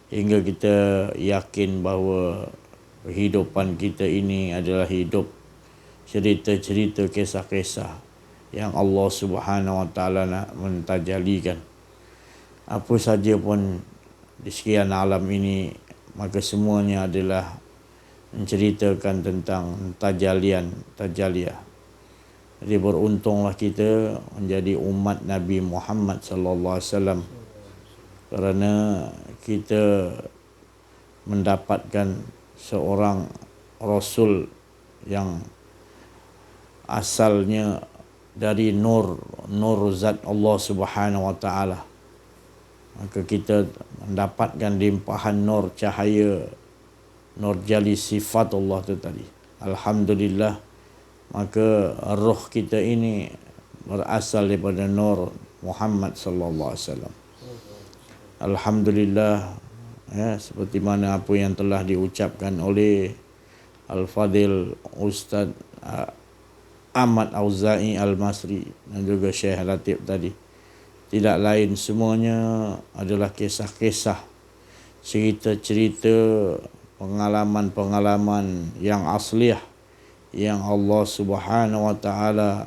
hingga kita yakin bahawa kehidupan kita ini adalah hidup cerita-cerita, kisah-kisah yang Allah Subhanahu Wa Taala nak mentajalikan. Apa saja pun di sekian alam ini, maka semuanya adalah menceritakan tentang tajaliyah. Jadi beruntunglah kita menjadi umat Nabi Muhammad sallallahu alaihi wasallam, kerana kita mendapatkan seorang rasul yang asalnya dari nur zat Allah Subhanahu Wa Taala. Maka kita mendapatkan limpahan nur cahaya, nur jali sifat Allah tu tadi. Alhamdulillah, maka roh kita ini berasal daripada nur Muhammad sallallahu alaihi wasallam. Alhamdulillah, seperti mana apa yang telah diucapkan oleh Al-Fadil Ustaz Ahmad Auza'i Al-Masri dan juga Syekh Latif tadi. Tidak lain semuanya adalah kisah-kisah, cerita-cerita, pengalaman-pengalaman yang asliah yang Allah Subhanahu Wa Taala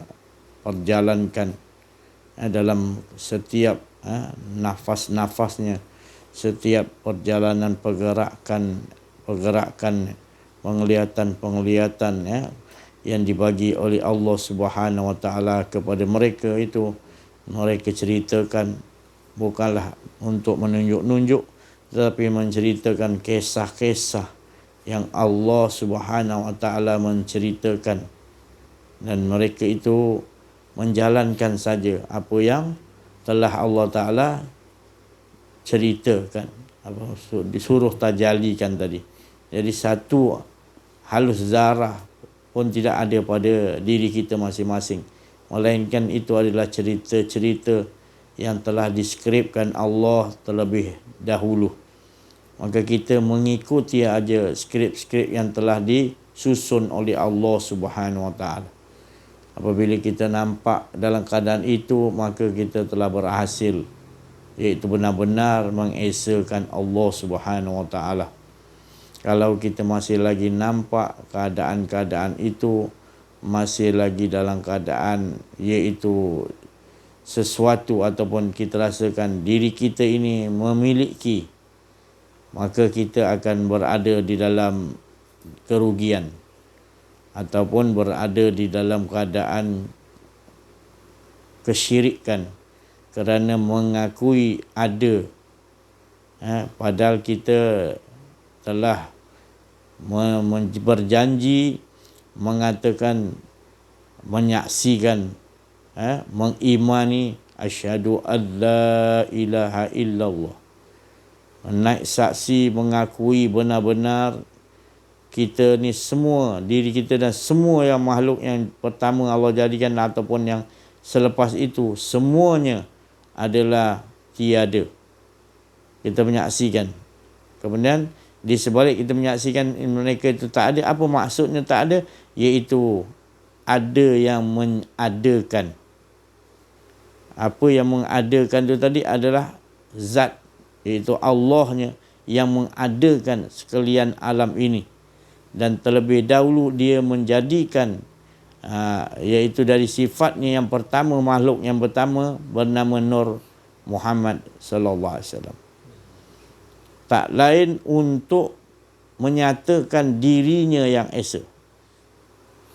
perjalankan dalam setiap nafas-nafasnya, setiap perjalanan pergerakan penglihatan yang dibagi oleh Allah Subhanahu Wa Taala kepada mereka itu. Mereka ceritakan bukanlah untuk menunjuk-nunjuk, tetapi menceritakan kisah-kisah yang Allah Subhanahu Wa Taala menceritakan, dan mereka itu menjalankan saja apa yang telah Allah Taala ceritakan, apa disuruh tajalikan tadi. Jadi satu halus zarah pun tidak ada pada diri kita masing-masing, melainkan itu adalah cerita-cerita yang telah diskripkan Allah terlebih dahulu. Maka kita mengikuti aja skrip-skrip yang telah disusun oleh Allah Subhanahu Wa Taala. Apabila kita nampak dalam keadaan itu, maka kita telah berhasil, iaitu benar-benar mengesakan Allah Subhanahu Wa Taala. Kalau kita masih lagi nampak keadaan-keadaan itu, masih lagi dalam keadaan iaitu sesuatu ataupun kita rasakan diri kita ini memiliki, maka kita akan berada di dalam kerugian ataupun berada di dalam keadaan kesyirikan kerana mengakui ada, padahal kita telah berjanji mengatakan, menyaksikan, mengimani asyhadu an la ilaha illallah, naik saksi mengakui benar-benar kita ni semua, diri kita dan semua yang makhluk yang pertama Allah jadikan ataupun yang selepas itu, semuanya adalah tiada. Kita menyaksikan. Kemudian di sebalik kita menyaksikan mereka itu tak ada, apa maksudnya tak ada? Iaitu ada yang mengadakan. Apa yang mengadakan itu tadi adalah zat, iaitu Allahnya yang mengadakan sekalian alam ini. Dan terlebih dahulu dia menjadikan iaitu dari sifatnya yang pertama, makhluk yang pertama bernama Nur Muhammad sallallahu alaihi wasallam. Tak lain untuk menyatakan dirinya yang esa.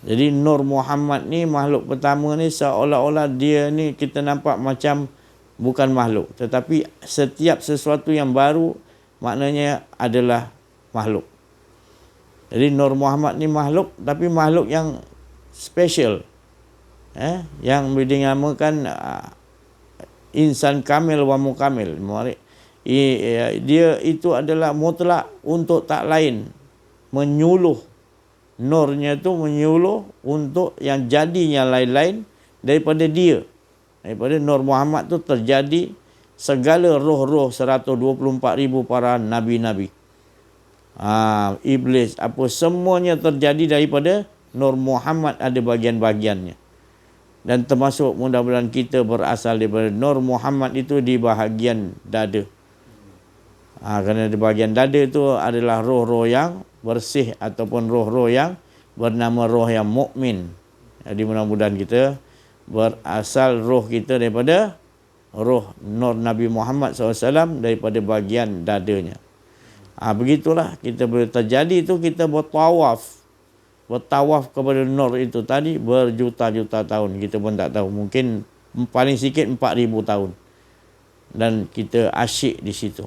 Jadi Nur Muhammad ni, makhluk pertama ni, seolah-olah dia ni kita nampak macam bukan makhluk, tetapi setiap sesuatu yang baru maknanya adalah makhluk. Jadi Nur Muhammad ni makhluk, tapi makhluk yang special, yang dinamakan insan kamil wa mukamil. Dia itu adalah mutlak untuk tak lain, menyuluh nurnya tu, menyuluh untuk yang jadinya lain-lain daripada dia. Daripada Nur Muhammad tu terjadi segala roh-roh 124,000 para nabi-nabi, iblis, apa semuanya terjadi daripada Nur Muhammad, ada bahagian-bahagiannya. Dan termasuk mudah-mudahan kita berasal daripada Nur Muhammad itu di bahagian dada. Kerana di bahagian dada itu adalah roh-roh yang bersih ataupun roh-roh yang bernama roh yang mukmin. Jadi mudah-mudahan kita berasal roh kita daripada roh Nur Nabi Muhammad SAW, daripada bahagian dadanya. Begitulah kita boleh terjadi itu, kita bertawaf kepada Nur itu tadi berjuta-juta tahun. Kita pun tak tahu, mungkin paling sikit 4,000 tahun. Dan kita asyik di situ.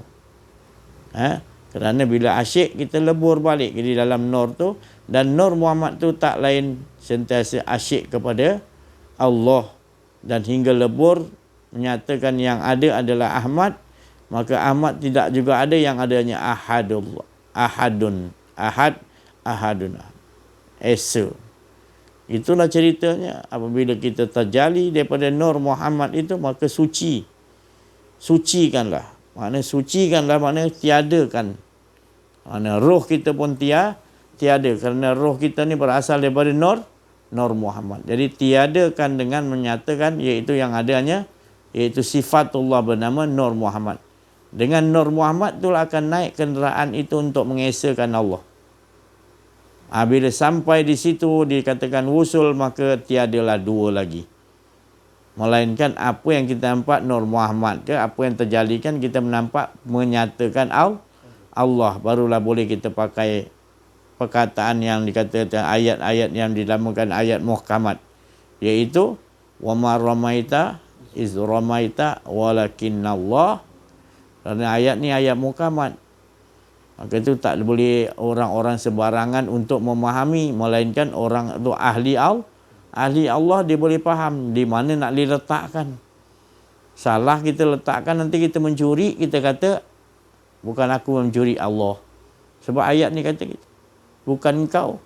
Kerana bila asyik, kita lebur balik di dalam Nur tu. Dan Nur Muhammad tu tak lain sentiasa asyik kepada Allah. Dan hingga lebur menyatakan yang ada adalah Ahmad. Maka Ahmad tidak juga ada, yang adanya Ahadullah. Ahadun. Ahadun. Esa. Itulah ceritanya. Apabila kita terjali daripada Nur Muhammad itu, maka suci. Sucikanlah. Maknanya sucikanlah, maknanya tiadakan. Maknanya roh kita pun tiada. Kerana roh kita ni berasal daripada Nur Muhammad. Jadi tiadakan dengan menyatakan iaitu yang adanya, iaitu sifatullah bernama Nur Muhammad. Dengan Nur Muhammad itulah akan naik kenderaan itu untuk mengesakan Allah. Bila sampai di situ dikatakan wusul, maka tiadalah dua lagi. Melainkan apa yang kita nampak Nur Muhammad ke, apa yang terjadikan kita menampak menyatakan Allah. Barulah boleh kita pakai perkataan yang dikatakan ayat-ayat yang dinamakan ayat muhkamat, iaitu wa ma ramaita iz ramaita walakinnallah. Kerana ayat ni ayat muhkamat, maka itu tak boleh orang-orang sembarangan untuk memahami, melainkan orang itu ahli Allah, dia boleh faham di mana nak diletakkan. Salah kita letakkan, nanti kita mencuri, kita kata bukan aku mencuri, Allah. Sebab ayat ni kata kita, bukan engkau.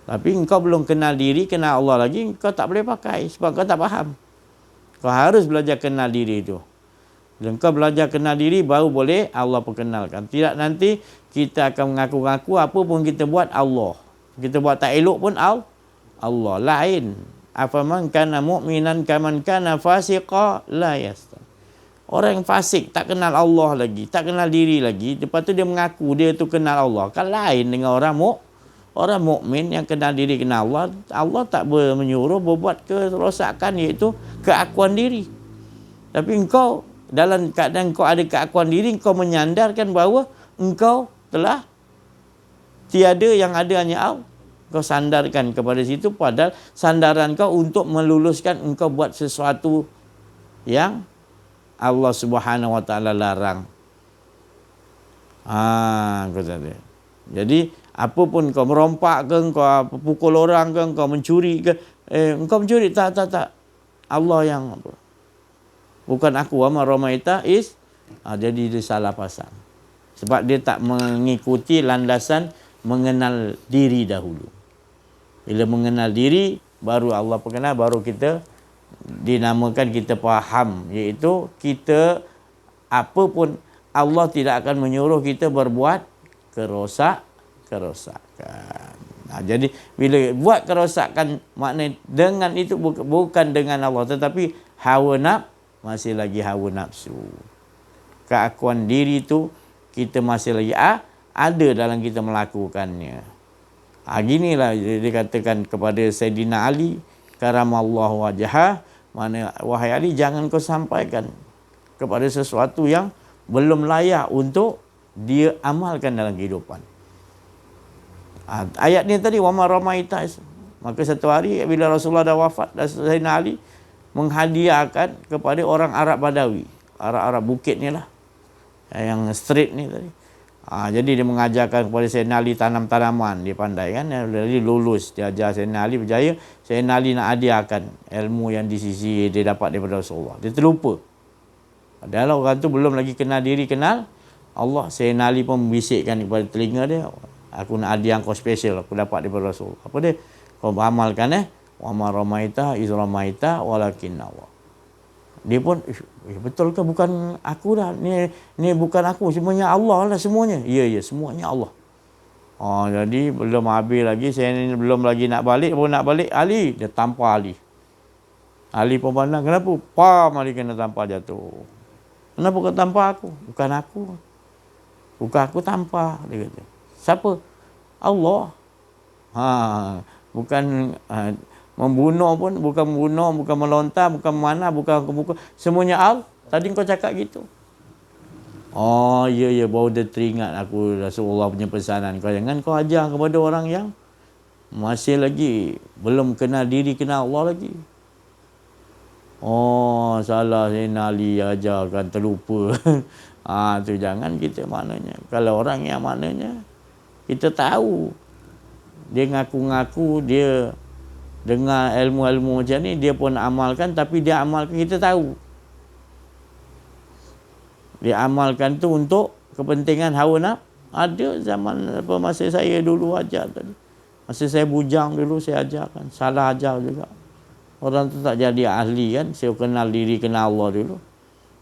Tapi engkau belum kenal diri, kenal Allah lagi, engkau tak boleh pakai sebab kau tak faham. Kau harus belajar kenal diri itu. Bila kau belajar kenal diri, baru boleh Allah perkenalkan. Tidak nanti kita akan mengaku-ngaku apa pun kita buat Allah. Kita buat tak elok pun Allah. Lain. Afaman kana mu'minan kaman kana fasiqa la yasta. Orang yang fasik, tak kenal Allah lagi, tak kenal diri lagi. Lepas tu dia mengaku dia tu kenal Allah. Kan lain dengan orang mukmin yang kenal diri, kenal Allah. Allah tak menyuruh berbuat kerosakan, iaitu keakuan diri. Tapi engkau dalam keadaan engkau ada keakuan diri, engkau menyandarkan bahawa engkau telah tiada, yang ada hanya Allah. Kau sandarkan kepada situ, padahal sandaran kau untuk meluluskan engkau buat sesuatu yang Allah Subhanahu Wa Taala larang. Kau tadi. Jadi apa pun kau merompak ke, kau pukul orang ke, kau mencuri ke, engkau mencuri tak. Allah yang apa? Bukan aku. Wa ramaita is jadi dia salah pasang. Sebab dia tak mengikuti landasan mengenal diri dahulu. Bila mengenal diri, baru Allah perkenal, baru kita dinamakan, kita faham, iaitu kita apa pun Allah tidak akan menyuruh kita berbuat kerosakan. Jadi bila buat kerosakan, maknanya dengan itu bukan dengan Allah, tetapi hawa nafsu, masih lagi hawa nafsu. Keakuan diri itu kita masih lagi ada dalam kita melakukannya. Ginilah dikatakan kepada Sayyidina Ali karamallahu wajhah, mana wahai Ali, jangan kau sampaikan kepada sesuatu yang belum layak untuk dia amalkan dalam kehidupan. Ayat ni tadi, wama ramaita. Maka satu hari bila Rasulullah dah wafat, dan Sayyidina Ali menghadiahkan kepada orang Arab Badawi, Arab bukit ni lah, yang street ni tadi. Jadi dia mengajarkan kepada Sayyidina Ali tanam tanaman, dia pandai kan, dia lulus, dia ajar Sayyidina Ali berjaya. Sayyidina Ali nak hadiahkan ilmu yang di sisi dia dapat daripada Rasulullah, dia terlupa. Padahal orang tu belum lagi kenal diri, kenal Allah. Sayyidina Ali pun membisikkan kepada telinga dia, aku nak hadiah kau special, aku dapat daripada Rasul. Apa dia? Kau amalkan wa ma ramaita iz ramaita walakin Allah. Dia pun betul ke, bukan aku dah, ni bukan aku, semuanya Allah lah semuanya. Ya semuanya Allah. Jadi belum habis lagi, saya ni belum lagi nak balik, baru nak balik Ali, dia tampar Ali. Ali pun pandang, kenapa? Ali kena tampar jatuh. Kenapa kau tampar aku? Bukan aku tampar, dia kata. Siapa? Allah. Bukan membunuh pun, bukan membunuh, bukan melontar, bukan memanah, bukan pukul. Semuanya Allah. Tadi kau cakap gitu. Ya, baru dia teringat aku Rasulullah punya pesanan. Jangan kau ajar kepada orang yang masih lagi belum kenal diri, kenal Allah lagi. Salah Sayyidina Ali ajarkan, terlupa. Tu jangan kita maknanya. Kalau orang yang maknanya kita tahu, dia ngaku-ngaku dia dengar ilmu-ilmu macam ni, dia pun amalkan, tapi dia amalkan, kita tahu dia amalkan tu untuk kepentingan hawa nafsu. Ada zaman masa saya dulu ajar tadi, masa saya bujang dulu saya ajarkan, salah ajar juga. Orang tu tak jadi ahli kan. Saya kenal diri, kenal Allah dulu.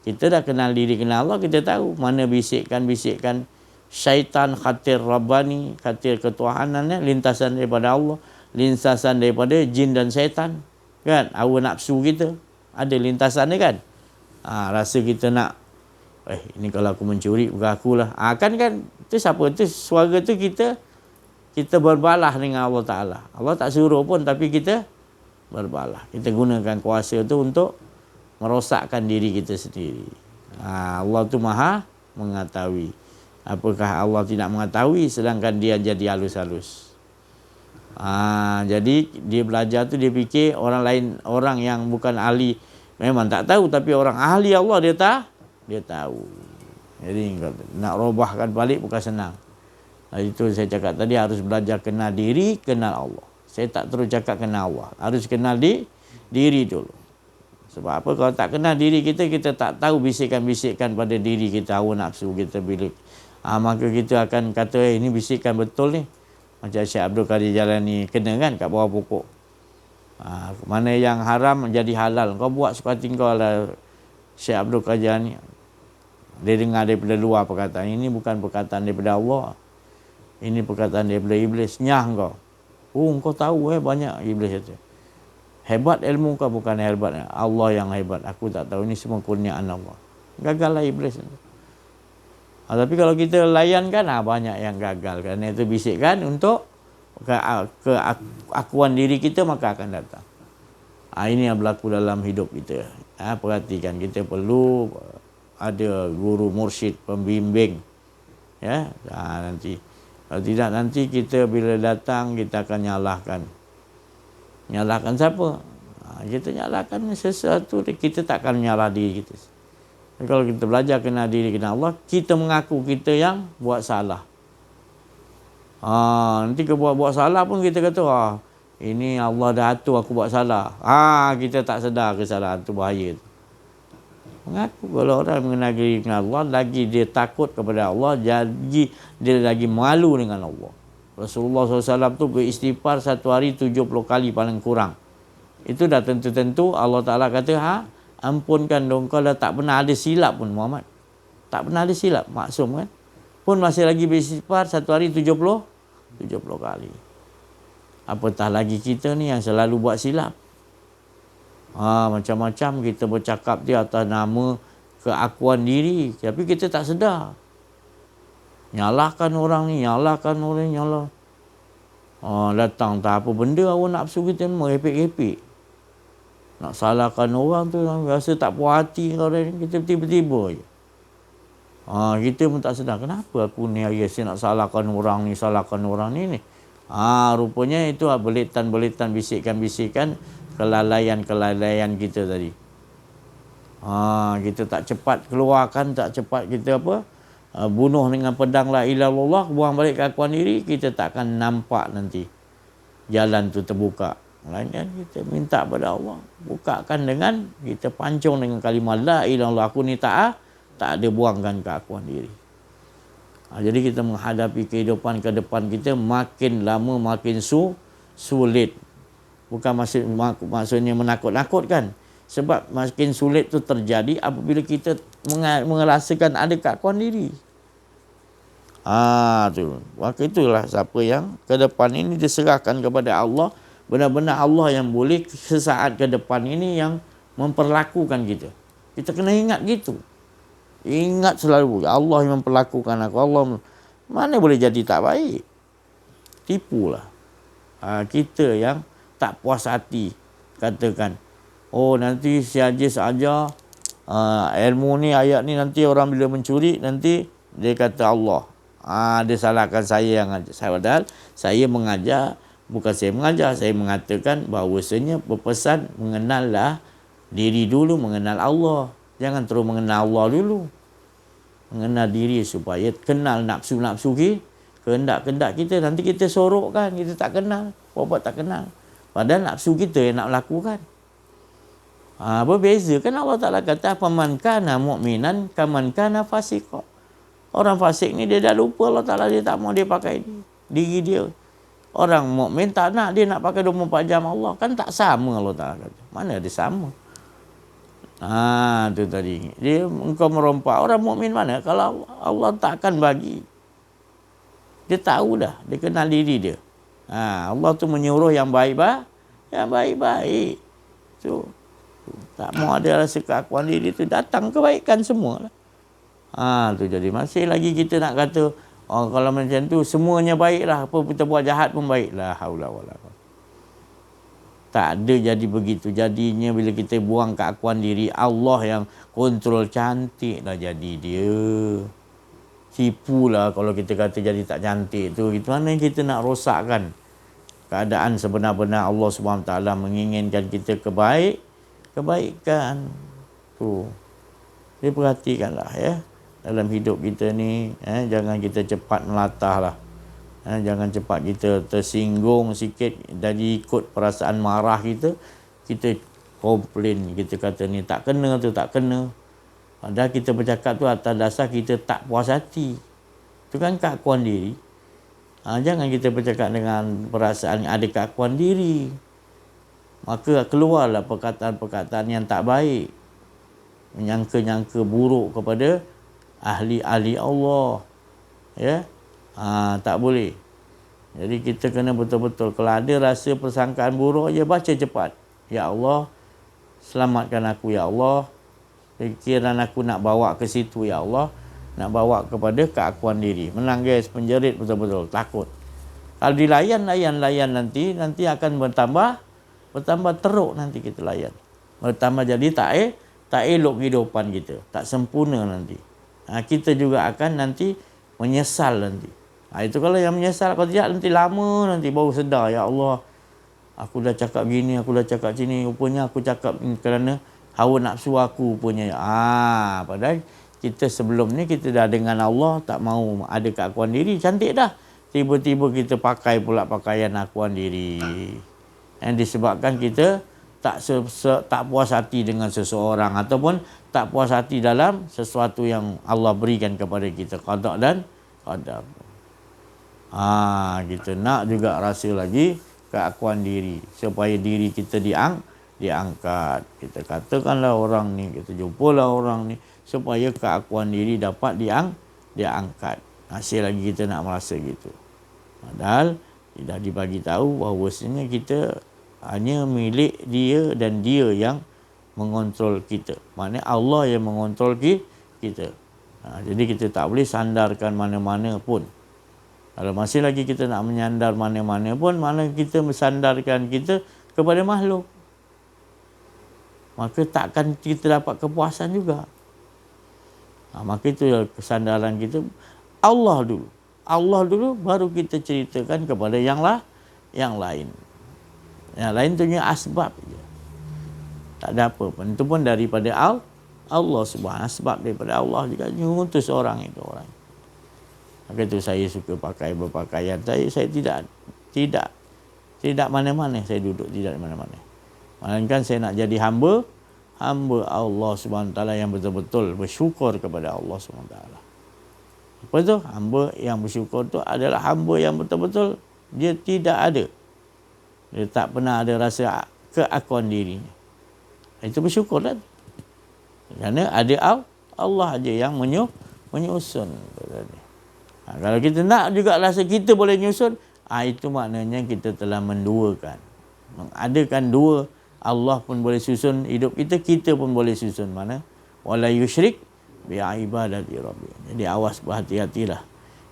Kita dah kenal diri, kenal Allah, kita tahu mana bisikan-bisikan syaitan, khatir Rabbani, khatir ketuhanannya, lintasan daripada Allah, lintasan daripada jin dan syaitan. Kan? Hawa nafsu kita ada lintasan dia kan. Rasa kita nak, ini kalau aku mencuri, bukan akulah. Kan tu siapa tu, suara tu kita berbalah dengan Allah Ta'ala. Allah tak suruh pun, tapi kita berbalah. Kita gunakan kuasa tu untuk merosakkan diri kita sendiri. Allah tu maha mengetahui. Apakah Allah tidak mengetahui sedangkan dia jadi halus-halus? Jadi dia belajar tu, dia fikir orang lain, orang yang bukan ahli memang tak tahu, tapi orang ahli Allah dia tahu. Jadi nak robahkan balik bukan senang. Itu saya cakap tadi, harus belajar kenal diri, kenal Allah. Saya tak terus cakap kenal Allah, harus kenal diri dulu. Sebab apa? Kalau tak kenal diri kita, kita tak tahu bisikan-bisikan pada diri kita, hawa nafsu kita. Bila maka kita akan kata, ini bisikan betul ni. Macam Syekh Abdul Qadir Jalani kena kan kat bawah pokok. Mana yang haram menjadi halal. Kau buat suka hati kau lah. Syekh Abdul Qadir Jalani. Dia dengar daripada luar perkataan. Ini bukan perkataan daripada Allah. Ini perkataan daripada iblis. Nyah kau. Kau tahu banyak iblis itu. Hebat ilmu kau, bukan hebat Allah yang hebat. Aku tak tahu, ini semua kurniaan Allah. Gagallah iblis. Tapi kalau kita layankan, banyak yang gagal. Kerana itu bisikkan untuk keakuan diri kita, maka akan datang. Ini yang berlaku dalam hidup kita. Perhatikan, kita perlu ada guru mursyid, pembimbing. Ya, nanti. Kalau tidak, nanti kita bila datang, kita akan nyalahkan. Nyalahkan siapa? Kita nyalahkan sesuatu, kita takkan menyalah diri kita. Kalau kita belajar kenal diri, kenal Allah, kita mengaku kita yang buat salah. Nanti kita buat salah pun kita kata, ini Allah dah atur aku buat salah. Kita tak sedar kesalahan tu, bahaya tu. Mengaku. Kalau orang mengenal diri dengan Allah, lagi dia takut kepada Allah, jadi dia lagi malu dengan Allah. Rasulullah SAW tu beristighfar satu hari 70 kali paling kurang. Itu dah tentu-tentu Allah Ta'ala kata, ampunkan dong, kau dah tak pernah ada silap pun Muhammad. Tak pernah ada silap, maksum kan. Pun masih lagi beristighfar satu hari 70 kali. Apatah lagi kita ni yang selalu buat silap. Macam-macam kita bercakap dia atas nama keakuan diri, tapi kita tak sedar. Nyalahkan orang ni, nyalahkan orang ni, datang tak apa benda awak nafsu kita merepek-repek. Nak salahkan orang tu, rasa tak puas hati orang ni, kita tiba-tiba je. Kita pun tak sedar, kenapa aku ni hari saya nak salahkan orang ni, salahkan orang ni. Rupanya itu belitan-belitan, bisikan-bisikan, kelalaian-kelalaian kita tadi. Kita tak cepat keluarkan, tak cepat kita bunuh dengan pedang la ilaha illallah, buang balik keakuan diri, kita tak akan nampak nanti jalan tu terbuka. Melainkan kita minta pada Allah, bukakan dengan kita pancung dengan kalimah la ilaha illallah, aku ni tak ada buangkan keakuan diri. Jadi kita menghadapi kehidupan ke depan kita makin lama makin sulit. Bukan maksudnya menakut-nakutkan. Sebab makin sulit tu terjadi apabila kita merasakan ada keakuan diri. Tu. Maka itulah siapa yang ke depan ini diserahkan kepada Allah. Benar-benar Allah yang boleh sesaat ke depan ini yang memperlakukan kita. Kita kena ingat gitu. Ingat selalu Allah yang memperlakukan aku. Allah mana boleh jadi tak baik. Tipulah. Kita yang tak puas hati. Katakan, nanti si Haji saja ilmu ni, ayat ni nanti orang bila mencuri, nanti dia kata Allah. Dia salahkan saya yang ajar. Padahal saya mengajar, bukan saya mengajar, saya mengatakan bahawasanya berpesan mengenallah diri dulu, mengenal Allah. Jangan terus mengenal Allah dulu. Mengenal diri supaya kenal nafsu-nafsu kehendak-kehendak kita. Nanti kita sorokkan, kita tak kenal. Buat tak kenal. Padahal nafsu kita yang nak lakukan. Berbeza kan Allah Ta'ala kata, faman kana mu'minan kaman kana fasiqa. Orang fasik ni dia dah lupa Allah Ta'ala, dia tak mau dia pakai diri dia. Orang mukmin tak nak, dia nak pakai 24 jam Allah. Kan tak sama Allah Ta'ala kata. Mana ada sama? Tu tadi. Dia engkau merompak. Orang mukmin mana? Kalau Allah tak akan bagi. Dia tahu dah. Dia kenal diri dia. Allah tu menyuruh yang baik-baik. Yang baik-baik. Tak mau ada rasa keakuan diri tu. Datang kebaikan semua lah. Tu jadi masih lagi kita nak kata, kalau macam tu semuanya baiklah. Apa kita buat jahat pun baiklah. Haula wala quwwata. Tak ada jadi begitu. Jadinya bila kita buang keakuan diri, Allah yang kontrol, cantik dah jadi dia. Tipulah kalau kita kata jadi tak cantik tu. Itu mana kita nak rosakkan keadaan sebenar-benar Allah SWT menginginkan kita kebaikan. Tu. Dia perhatikanlah ya. Dalam hidup kita ni, jangan kita cepat melatah lah. Jangan cepat kita tersinggung sikit dari ikut perasaan marah kita. Kita komplain, kita kata ni tak kena, tu tak kena. Padahal kita bercakap tu atas dasar kita tak puas hati. Itu kan keakuan diri. Jangan kita bercakap dengan perasaan ada keakuan diri. Maka keluarlah perkataan-perkataan yang tak baik. Menyangka-nyangka buruk kepada ahli-ahli Allah. Ya. Tak boleh. Jadi kita kena betul-betul, kalau ada rasa persangkaan buruk, ya baca cepat. Ya Allah, selamatkan aku ya Allah. Fikiran aku nak bawa ke situ ya Allah. Nak bawa kepada keakuan diri. Menangis, menjerit betul-betul, takut. Kalau dilayan nanti akan bertambah teruk nanti kita layan. Bertambah jadi tak elok kehidupan kita. Tak sempurna nanti. Kita juga akan nanti menyesal nanti. Itu kalau yang menyesal, kalau tidak nanti lama nanti baru sedar, ya Allah, aku dah cakap gini, aku dah cakap sini, rupanya aku cakap kerana hawa nafsu aku rupanya. Padahal kita sebelum ni kita dah dengan Allah tak mau ada keakuan diri, cantik dah. Tiba-tiba kita pakai pula pakaian akuan diri. Yang disebabkan kita tak puas hati dengan seseorang ataupun tak puas hati dalam sesuatu yang Allah berikan kepada kita, qada dan qadar. Kita nak juga rasa lagi keakuan diri supaya diri kita diangkat. Kita katakanlah orang ni, kita jumpalah orang ni supaya keakuan diri dapat diangkat. Masih lagi kita nak merasa gitu. Padahal tidak dibagi tahu bahawasanya kita hanya milik dia dan dia yang mengontrol kita. Maknanya Allah yang mengontrol kita. Jadi kita tak boleh sandarkan mana-mana pun. Kalau masih lagi kita nak menyandar mana-mana pun, mana kita mensandarkan kita kepada makhluk. Maka takkan kita dapat kepuasan juga. Maka itu kesandaran kita Allah dulu. Allah dulu baru kita ceritakan kepada yang lain. Yang lain tu hanya asbab je. Tak ada apa pun. Itu pun daripada Allah Subhanahu. Sebab daripada Allah juga mengutus orang itu orang. Maka itu saya suka pakai berpakaian. Saya tidak mana-mana saya duduk, tidak mana-mana. Melainkan saya nak jadi hamba Allah Subhanahu Taala yang betul-betul bersyukur kepada Allah Subhanahu Taala. Apa tu? Hamba yang bersyukur tu adalah hamba yang betul-betul dia tidak ada. Dia tak pernah ada rasa keakuan dirinya. Itu bersyukur kan? Kerana ada Allah aja yang menyusun. Kalau kita nak juga rasa kita boleh nyusun, itu maknanya kita telah menduakan. Mengadakan dua, Allah pun boleh susun hidup kita, kita pun boleh susun. Mana? Wala yusyrik bi'ibadati rabbi. Jadi awas, berhati-hatilah.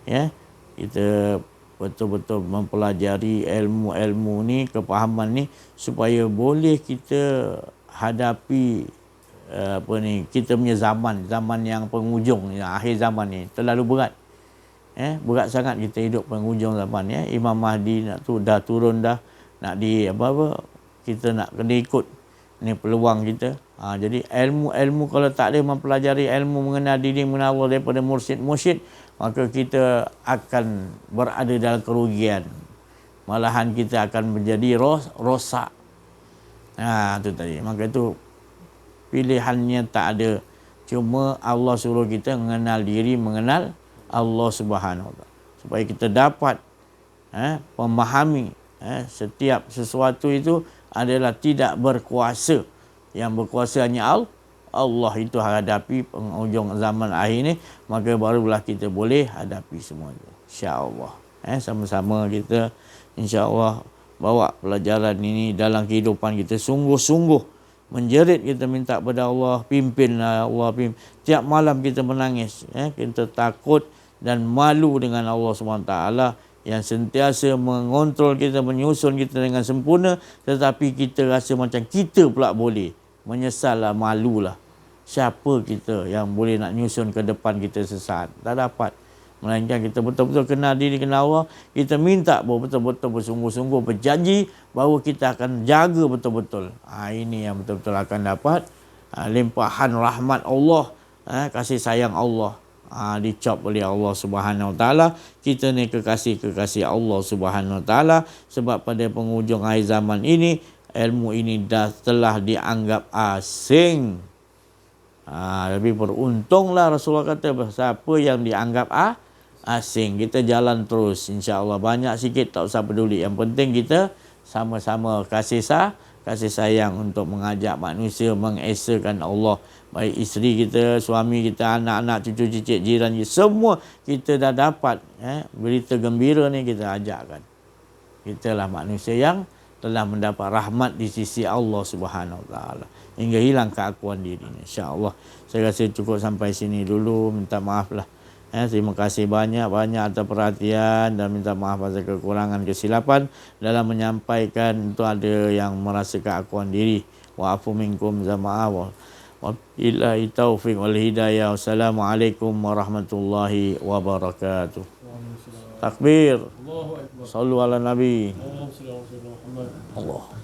Ya. Kita betul-betul mempelajari ilmu-ilmu ni, kepahaman ni supaya boleh kita hadapi kita punya zaman yang penghujung, yang akhir zaman ni terlalu berat. Berat sangat kita hidup penghujung zaman ya. Imam Mahdi dah turun dah, nak kita nak kena ikut. Ini peluang kita. Jadi ilmu kalau tak ada mempelajari ilmu mengenal diri, mengenal Allah daripada mursyid, maka kita akan berada dalam kerugian. Malahan kita akan menjadi rosak. Itu tadi. Maka itu pilihannya tak ada. Cuma Allah suruh kita mengenal diri, mengenal Allah Subhanahu Wa Taala, supaya kita dapat memahami setiap sesuatu itu adalah tidak berkuasa. Yang berkuasa hanya Allah. Itu hadapi penghujung zaman akhir ni, maka barulah kita boleh hadapi semua itu, insya-Allah. Sama-sama kita insya-Allah bawa pelajaran ini dalam kehidupan kita, sungguh-sungguh menjerit, kita minta kepada Allah, pimpinlah Allah, tiap malam kita menangis, kita takut dan malu dengan Allah SWT yang sentiasa mengontrol kita, menyusun kita dengan sempurna, tetapi kita rasa macam kita pula boleh. Menyesallah, malulah. Siapa kita yang boleh nak nyusun ke depan kita sesat? Tak dapat. Melainkan kita betul-betul kenal diri, kenal Allah. Kita minta betul-betul bersungguh-sungguh, berjanji bahawa kita akan jaga betul-betul. Ini yang betul-betul akan dapat limpahan rahmat Allah, kasih sayang Allah. Dicop oleh Allah Subhanahu Wa Taala. Kita ni kekasih Allah Subhanahu Wa Taala, sebab pada penghujung akhir zaman ini ilmu ini telah dianggap asing. Tapi beruntunglah Rasulullah kata, siapa yang dianggap asing. Kita jalan terus, insya-Allah. Banyak sikit tak usah peduli. Yang penting kita sama-sama kasih sayang untuk mengajak manusia mengesakan Allah. Baik isteri kita, suami kita, anak-anak, cucu cicit, jiran kita, semua kita dah dapat berita gembira ni, kita ajakkan. Kitalah manusia yang telah mendapat rahmat di sisi Allah Subhanahu Wa Taala hingga hilang keakuan diri. Insya-Allah. Saya rasa cukup sampai sini dulu. Minta maaf lah. Terima kasih banyak-banyak atas perhatian dan minta maaf atas kekurangan kesilapan dalam menyampaikan. Itu ada yang merasa keakuan diri. Wa'afu minkum zama'ah. Wabillahi taufiq wal hidayah. Wassalamualaikum warahmatullahi wabarakatuh. Takbir. Sallu ala Nabi. Allah.